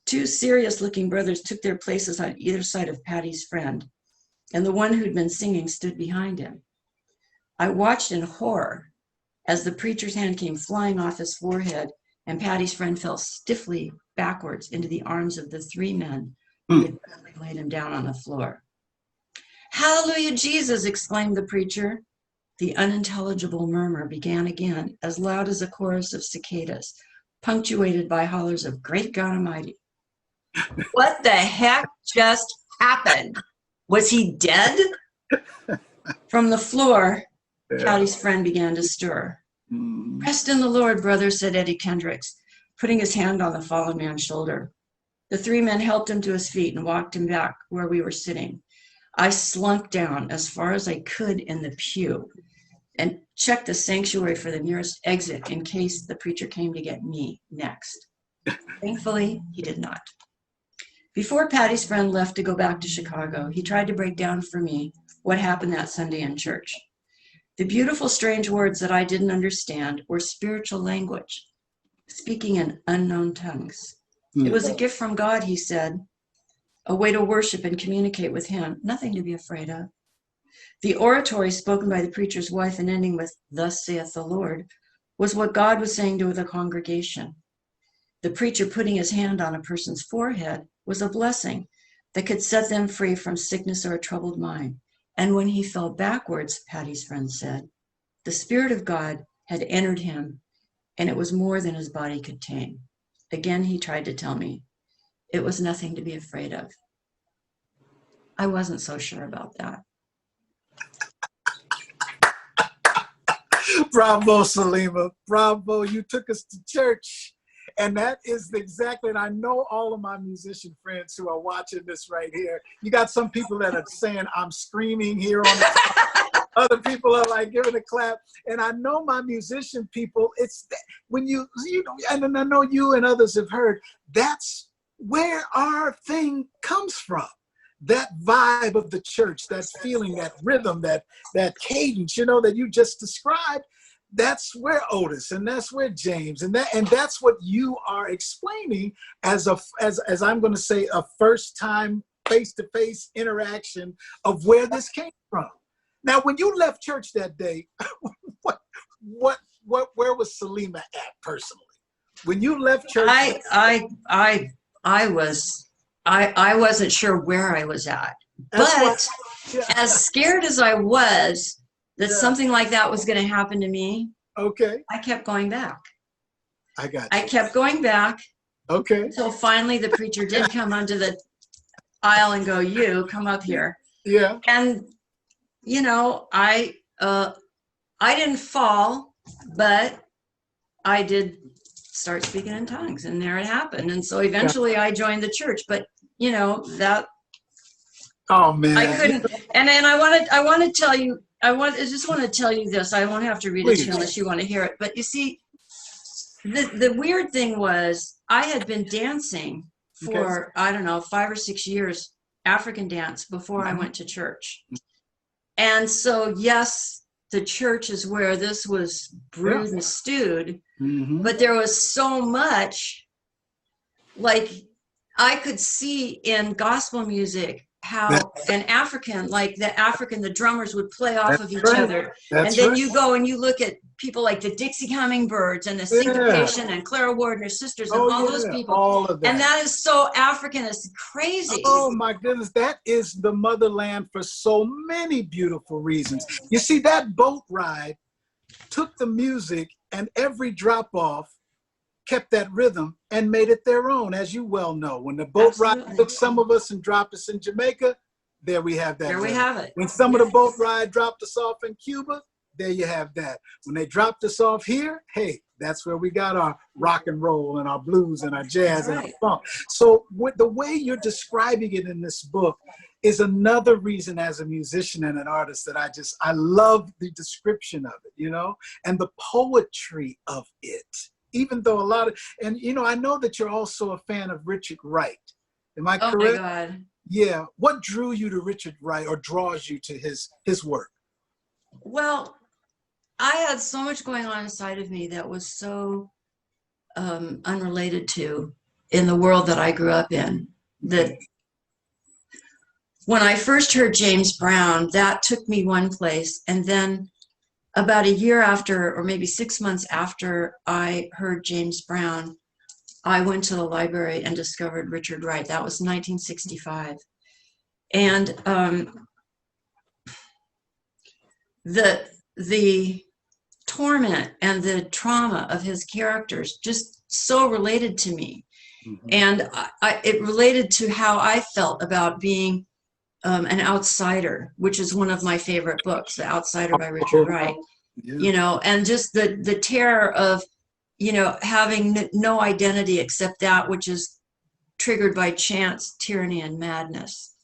2 serious-looking brothers took their places on either side of Patty's friend, and the one who'd been singing stood behind him. I watched in horror as the preacher's hand came flying off his forehead, and Patty's friend fell stiffly backwards into the arms of the 3 men who had laid him down on the floor. "Hallelujah, Jesus!" exclaimed the preacher. The unintelligible murmur began again, as loud as a chorus of cicadas, punctuated by hollers of "Great God Almighty." What the heck just happened? Was he dead? From the floor, Patty's friend began to stir. "Rest in the Lord, brother," said Eddie Kendricks, putting his hand on the fallen man's shoulder. The 3 men helped him to his feet and walked him back where we were sitting. I slunk down as far as I could in the pew and checked the sanctuary for the nearest exit in case the preacher came to get me next. Thankfully, he did not. Before Patty's friend left to go back to Chicago, he tried to break down for me what happened that Sunday in church. The beautiful, strange words that I didn't understand were spiritual language, speaking in unknown tongues. It was a gift from God, he said, a way to worship and communicate with him, nothing to be afraid of. The oratory spoken by the preacher's wife and ending with, "Thus saith the Lord," was what God was saying to the congregation. The preacher putting his hand on a person's forehead was a blessing, that could set them free from sickness or a troubled mind. And when he fell backwards, Patty's friend said, the Spirit of God had entered him, and it was more than his body could tame. Again, he tried to tell me it was nothing to be afraid of. I wasn't so sure about that. Bravo, Selimah. Bravo. You took us to church. And that is exactly, and I know all of my musician friends who are watching this right here. You got some people that are saying, I'm screaming here on the top. Other people are like giving a clap. And I know my musician people, it's when you know, and I know you and others have heard, that's where our thing comes from. That vibe of the church, that feeling, that rhythm, that cadence, you know, that you just described. That's where Otis, and that's where James, and that's what you are explaining as I'm going to say, a first time face-to-face interaction of where this came from. Now, when you left church that day, where was Selimah at personally? When you left church, I wasn't sure where I was at, but as scared as I was that something like that was going to happen to me, okay, I kept going back. I got you. I kept going back. Okay. Until finally the preacher did come onto the aisle and go, you come up here. Yeah. And, you know, I didn't fall, but I did start speaking in tongues, and there it happened. And so eventually I joined the church, but you know, that, oh man, I couldn't. And then I want to tell you, I just want to tell you this. I won't have to read it to you unless you want to hear it. But you see, the weird thing was I had been dancing for, I don't know, 5 or 6 years, African dance, before I went to church. And so, yes, the church is where this was brewed and stewed, but there was so much, like, I could see in gospel music how an African, like the drummers would play off of each other. And then you go and you look at people like the Dixie Hummingbirds and the Syncopation and Clara Ward and her sisters and all those people. All of that. And that is so African, it's crazy. Oh my goodness, that is the motherland for so many beautiful reasons. You see, that boat ride took the music and every drop off kept that rhythm and made it their own, as you well know. When the boat ride took some of us and dropped us in Jamaica, there we have that. There we have it. When some of the boat ride dropped us off in Cuba, there you have that. When they dropped us off here, hey, that's where we got our rock and roll and our blues and our jazz and our funk. So with the way you're describing it in this book is another reason as a musician and an artist that I love the description of it, you know, and the poetry of it. Even though a lot of, and you know, I know that you're also a fan of Richard Wright. Am I correct? Oh my God. Yeah. What drew you to Richard Wright, or draws you to his work? Well, I had so much going on inside of me that was so unrelated to in the world that I grew up in, that when I first heard James Brown, that took me one place, and then about a year after, or maybe 6 months after I heard James Brown, I went to the library and discovered Richard Wright. That was 1965. And the torment and the trauma of his characters just so related to me. And it related to how I felt about being an outsider, which is one of my favorite books, The Outsider by Richard Wright. You know, and just the terror of, you know, having no identity except that which is triggered by chance, tyranny, and madness.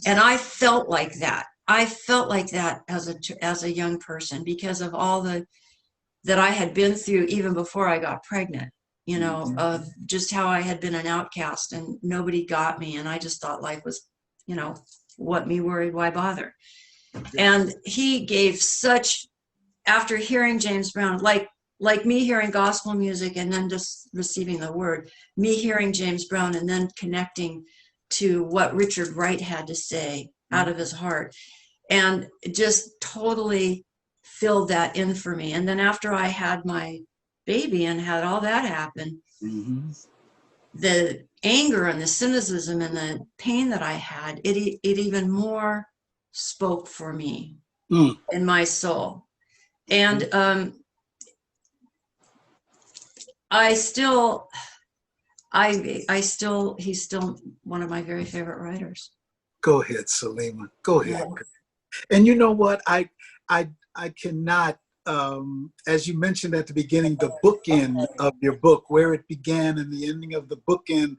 And I felt like that. I felt like that as a young person because of all that I had been through even before I got pregnant. You know, of just how I had been an outcast and nobody got me, and I just thought life was, you know, what me worried, why bother? And he gave such, after hearing James Brown, like me hearing gospel music and then just receiving the word, me hearing James Brown and then connecting to what Richard Wright had to say out of his heart, and just totally filled that in for me. And then after I had my baby and had all that happen, the anger and the cynicism and the pain that I had, it even more spoke for me in my soul. And he's still one of my very favorite writers. Go ahead, Selimah. Go ahead. Yeah. And you know what? I cannot, as you mentioned at the beginning, the bookend of your book, where it began and the ending of the bookend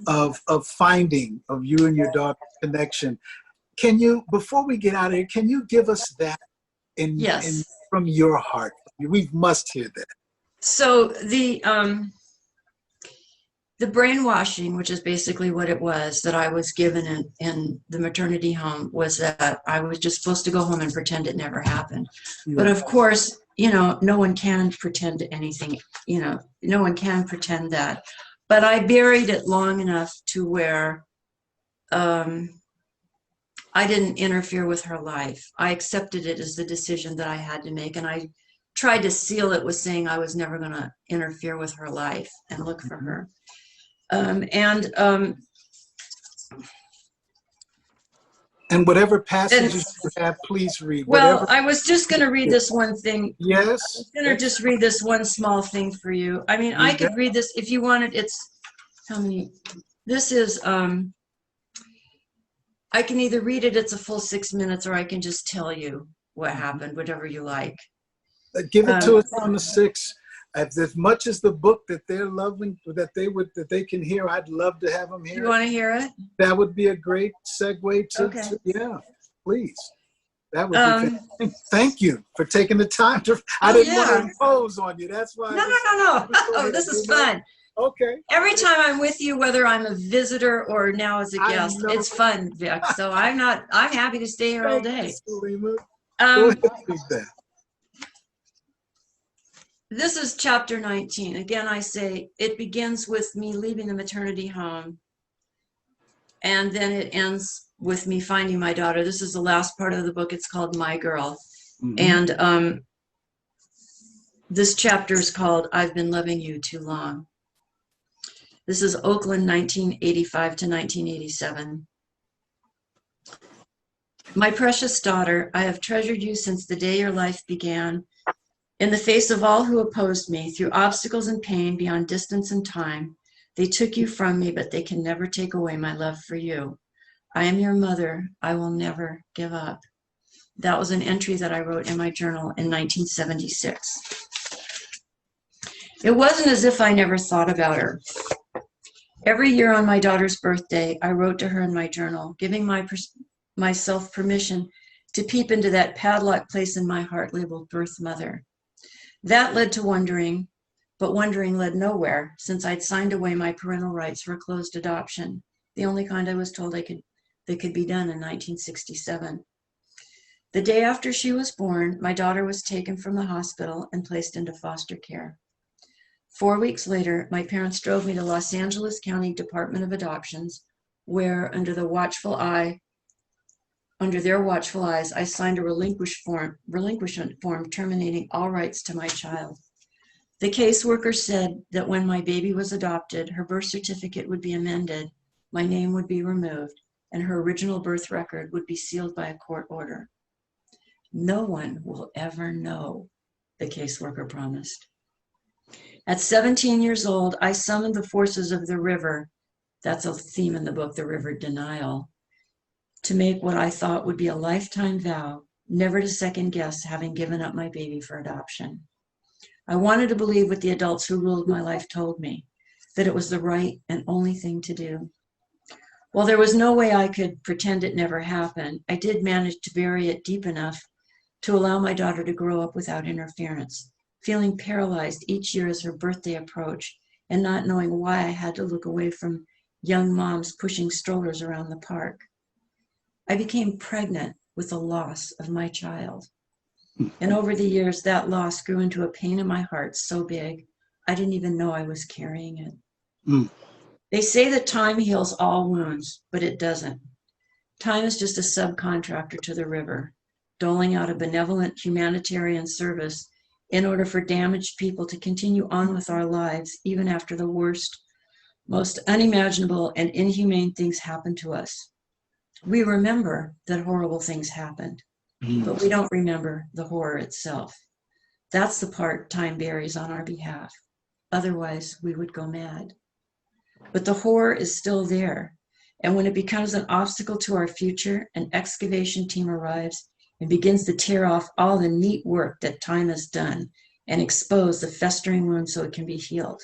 of finding of you and your daughter's connection. Can you, before we get out of here, can you give us that from your heart? We must hear that. So the brainwashing, which is basically what it was, that I was given in the maternity home, was that I was just supposed to go home and pretend it never happened. Yeah. But of course, you know, no one can pretend anything, you know, no one can pretend that. But I buried it long enough to where I didn't interfere with her life. I accepted it as the decision that I had to make, and I tried to seal it with saying I was never going to interfere with her life and look for her. And whatever passages you have, please read. Well, I was just going to read this one thing. Yes. I was going to just read this one small thing for you. I mean, I could read this if you wanted. It's, how many? This is, I can either read it, it's a full 6 minutes, or I can just tell you what happened, whatever you like. Give it to us on the 6. As much as the book that they're loving, that they can hear, I'd love to have them hear. You want to hear it? That would be a great segue to yeah, please. That would be thank you for taking the time to. I didn't want to impose on you. That's why. No. Oh, this is fun. Okay. Every time I'm with you, whether I'm a visitor or now as a guest, it's fun, Vic. So I'm happy to stay here all day. Go ahead, read that. This is chapter 19. Again, I say it begins with me leaving the maternity home, and then it ends with me finding my daughter. This is the last part of the book. It's called My Girl. And this chapter is called I've Been Loving You Too Long. This is Oakland, 1985 to 1987. My precious daughter, I have treasured you since the day your life began. In the face of all who opposed me, through obstacles and pain beyond distance and time, they took you from me, but they can never take away my love for you. I am your mother. I will never give up. That was an entry that I wrote in my journal in 1976. It wasn't as if I never thought about her. Every year on my daughter's birthday, I wrote to her in my journal, giving myself permission to peep into that padlocked place in my heart labeled birth mother. That led to wondering, but wondering led nowhere, since I'd signed away my parental rights for a closed adoption, the only kind I was told that could be done in 1967. The day after she was born, my daughter was taken from the hospital and placed into foster care. 4 weeks later, my parents drove me to Los Angeles County Department of Adoptions, where, under their watchful eyes, I signed a relinquishment form terminating all rights to my child. The caseworker said that when my baby was adopted, her birth certificate would be amended, my name would be removed, and her original birth record would be sealed by a court order. No one will ever know, the caseworker promised. At 17 years old, I summoned the forces of the river, that's a theme in the book, The River Denial, to make what I thought would be a lifetime vow, never to second guess having given up my baby for adoption. I wanted to believe what the adults who ruled my life told me, that it was the right and only thing to do. While there was no way I could pretend it never happened, I did manage to bury it deep enough to allow my daughter to grow up without interference, feeling paralyzed each year as her birthday approached and not knowing why I had to look away from young moms pushing strollers around the park. I became pregnant with the loss of my child. And over the years, that loss grew into a pain in my heart so big, I didn't even know I was carrying it. They say that time heals all wounds, but it doesn't. Time is just a subcontractor to the river, doling out a benevolent humanitarian service in order for damaged people to continue on with our lives, even after the worst Most unimaginable and inhumane things happen to us. We remember that horrible things happened, but we don't remember the horror itself. That's the part time buries on our behalf. Otherwise, we would go mad. But the horror is still there. And when it becomes an obstacle to our future, an excavation team arrives and begins to tear off all the neat work that time has done and expose the festering wound so it can be healed.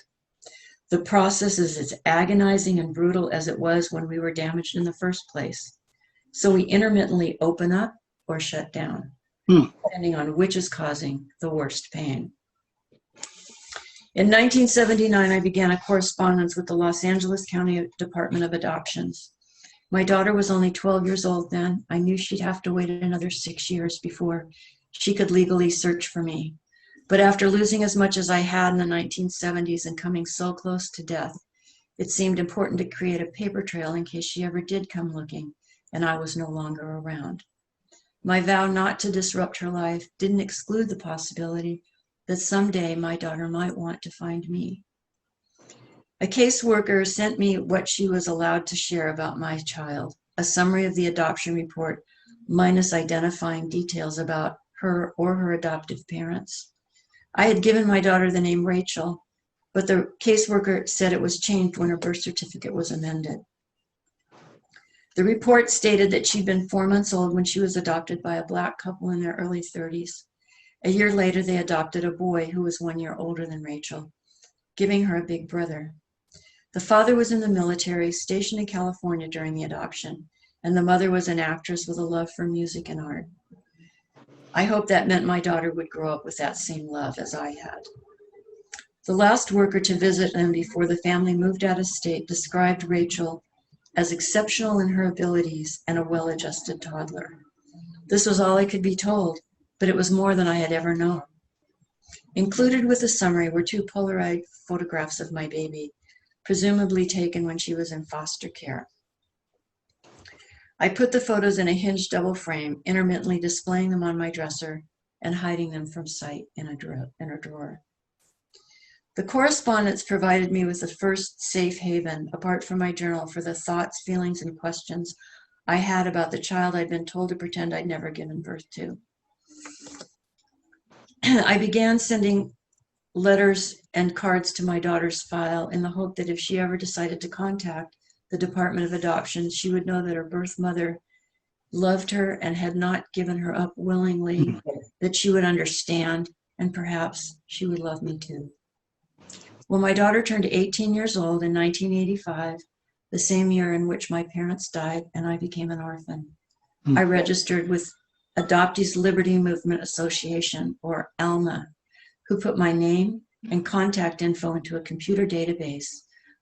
The process is as agonizing and brutal as it was when we were damaged in the first place. So we intermittently open up or shut down, depending on which is causing the worst pain. In 1979, I began a correspondence with the Los Angeles County Department of Adoptions. My daughter was only 12 years old then. I knew she'd have to wait another 6 years before she could legally search for me. But after losing as much as I had in the 1970s and coming so close to death, it seemed important to create a paper trail in case she ever did come looking and I was no longer around. My vow not to disrupt her life didn't exclude the possibility that someday my daughter might want to find me. A caseworker sent me what she was allowed to share about my child, a summary of the adoption report, minus identifying details about her or her adoptive parents. I had given my daughter the name Rachel, but the caseworker said it was changed when her birth certificate was amended. The report stated that she'd been 4 months old when she was adopted by a Black couple in their early 30s. A year later, they adopted a boy who was 1 year older than Rachel, giving her a big brother. The father was in the military, stationed in California during the adoption, and the mother was an actress with a love for music and art. I hope that meant my daughter would grow up with that same love as I had. The last worker to visit them before the family moved out of state described Rachel as exceptional in her abilities and a well-adjusted toddler. This was all I could be told, but it was more than I had ever known. Included with the summary were 2 Polaroid photographs of my baby, presumably taken when she was in foster care. I put the photos in a hinged double frame, intermittently displaying them on my dresser and hiding them from sight in a drawer. The correspondence provided me with the first safe haven, apart from my journal, for the thoughts, feelings, and questions I had about the child I'd been told to pretend I'd never given birth to. I began sending letters and cards to my daughter's file in the hope that if she ever decided to contact the Department of Adoption, she would know that her birth mother loved her and had not given her up willingly, that she would understand, and perhaps she would love me too. When my daughter turned 18 years old in 1985, the same year in which my parents died and I became an orphan, I registered with Adoptees Liberty Movement Association, or ALMA, who put my name and contact info into a computer database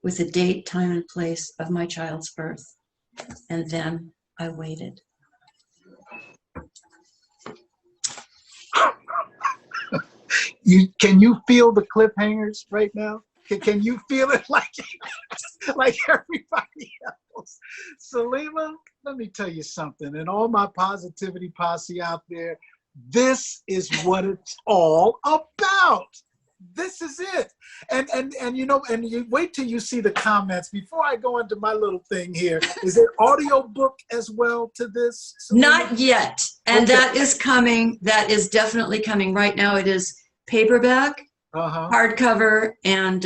with the date, time, and place of my child's birth. And then I waited. Can you feel the cliffhangers right now? Can you feel it like everybody else? Selimah, let me tell you something. And all my positivity posse out there, this is what it's all about. This is it. And you know, and you wait till you see the comments. Before I go into my little thing here, is there audio book as well to this? Selimah? Not yet. And Okay. that is coming. That is definitely coming. Right now it is paperback, hardcover, and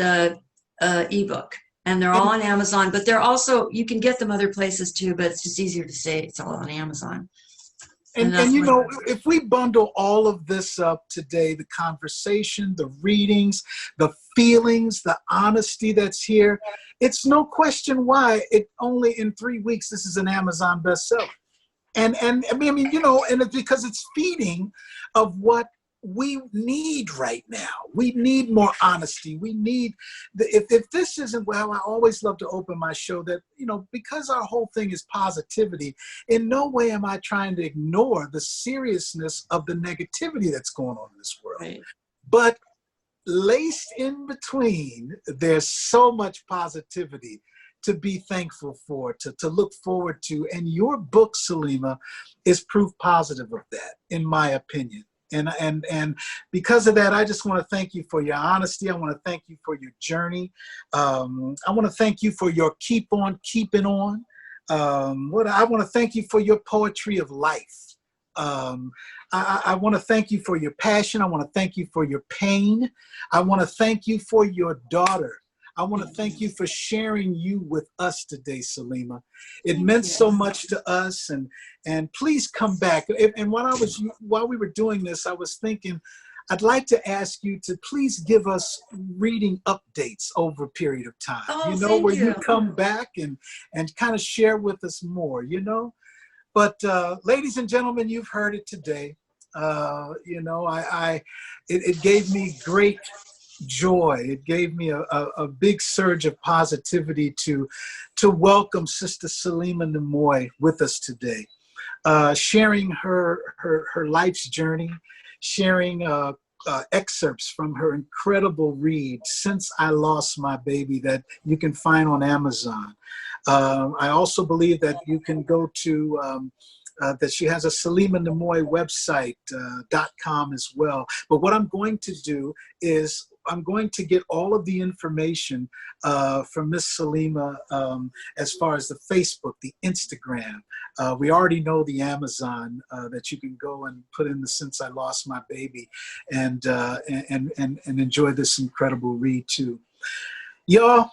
ebook. And they're all on Amazon, but they're also, you can get them other places too, but it's just easier to say it's all on Amazon. And you know, if we bundle all of this up today, the conversation, the readings, the feelings, the honesty that's here, it's no question why it only in 3 weeks, this is an Amazon bestseller. And I mean, you know, and it's because it's feeding of what we need right now. We need more honesty. We need, if this isn't, well, I always love to open my show that, you know, because our whole thing is positivity, in no way am I trying to ignore the seriousness of the negativity that's going on in this world. Right. But laced in between, there's so much positivity to be thankful for, to look forward to. And your book, Selimah, is proof positive of that, in my opinion. And because of that, I just want to thank you for your honesty. I want to thank you for your journey. I want to thank you for your keep on keeping on. I want to thank you for your poetry of life. I want to thank you for your passion. I want to thank you for your pain. I want to thank you for your daughter. I want to thank you for sharing you with us today, Selimah. It meant so much to us, and please come back. And while we were doing this, I was thinking, I'd like to ask you to please give us reading updates over a period of time. Oh, where you come back and kind of share with us more. But ladies and gentlemen, you've heard it today. It gave me great joy. It gave me a big surge of positivity to welcome Sister Selimah Nemoy with us today, sharing her life's journey, sharing excerpts from her incredible read, Since I Lost My Baby, that you can find on Amazon. I also believe that you can go to that she has a Selimah Nemoy website, .com as well. But what I'm going to do is I'm going to get all of the information from Miss Selimah as far as the Facebook, the Instagram. We already know the Amazon that you can go and put in the Since I Lost My Baby and enjoy this incredible read too. Y'all,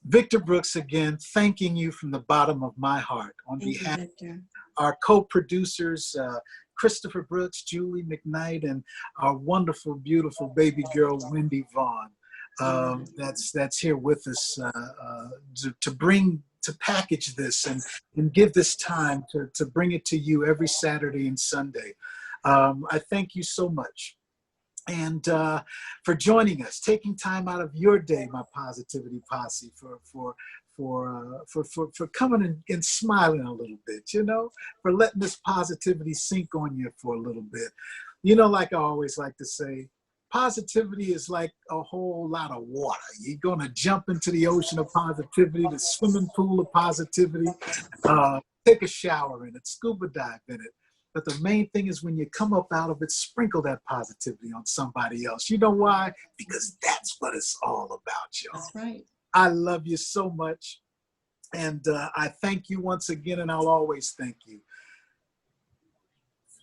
Victor Brooks again, thanking you from the bottom of my heart on behalf of our co-producers, Christopher Brooks, Julie McKnight, and our wonderful, beautiful baby girl, Wendy Vaughn. That's here with us to package this and give this time to bring it to you every Saturday and Sunday. I thank you so much. And for joining us, taking time out of your day, my Positivity Posse, for coming and smiling a little bit, for letting this positivity sink on you for a little bit. Like I always like to say, positivity is like a whole lot of water. You're going to jump into the ocean of positivity, the swimming pool of positivity, take a shower in it, scuba dive in it. But the main thing is when you come up out of it, sprinkle that positivity on somebody else. You know why? Because that's what it's all about, y'all. That's right. I love you so much. And I thank you once again, and I'll always thank you.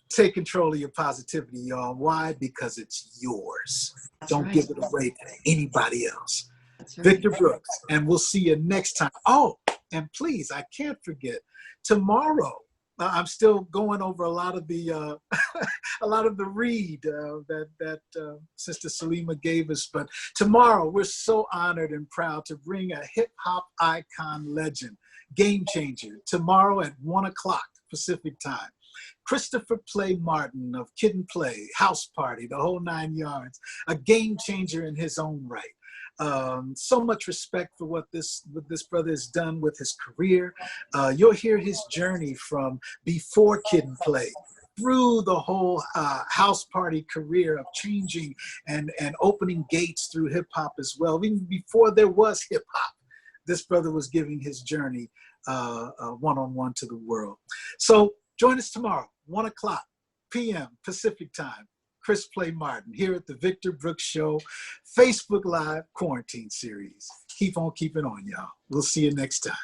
Take control of your positivity, y'all. Why? Because it's yours. Don't give it away to anybody else. That's right. Victor Brooks, and we'll see you next time. Oh, and please, I can't forget, tomorrow, I'm still going over a lot of the read that Sister Selimah gave us. But tomorrow, we're so honored and proud to bring a hip hop icon legend, game changer. Tomorrow at 1 o'clock Pacific time, Christopher Play Martin of Kid and Play, House Party, the whole 9 yards, a game changer in his own right. So much respect for what this brother has done with his career. You'll hear his journey from before Kid and Play through the whole house party career of changing and opening gates through hip hop as well. Even before there was hip hop, this brother was giving his journey one-on-one to the world. So join us tomorrow, 1 o'clock p.m. Pacific time. Chris Play Martin here at the Victor Brooks Show, Facebook Live Quarantine Series. Keep on keeping on, y'all. We'll see you next time.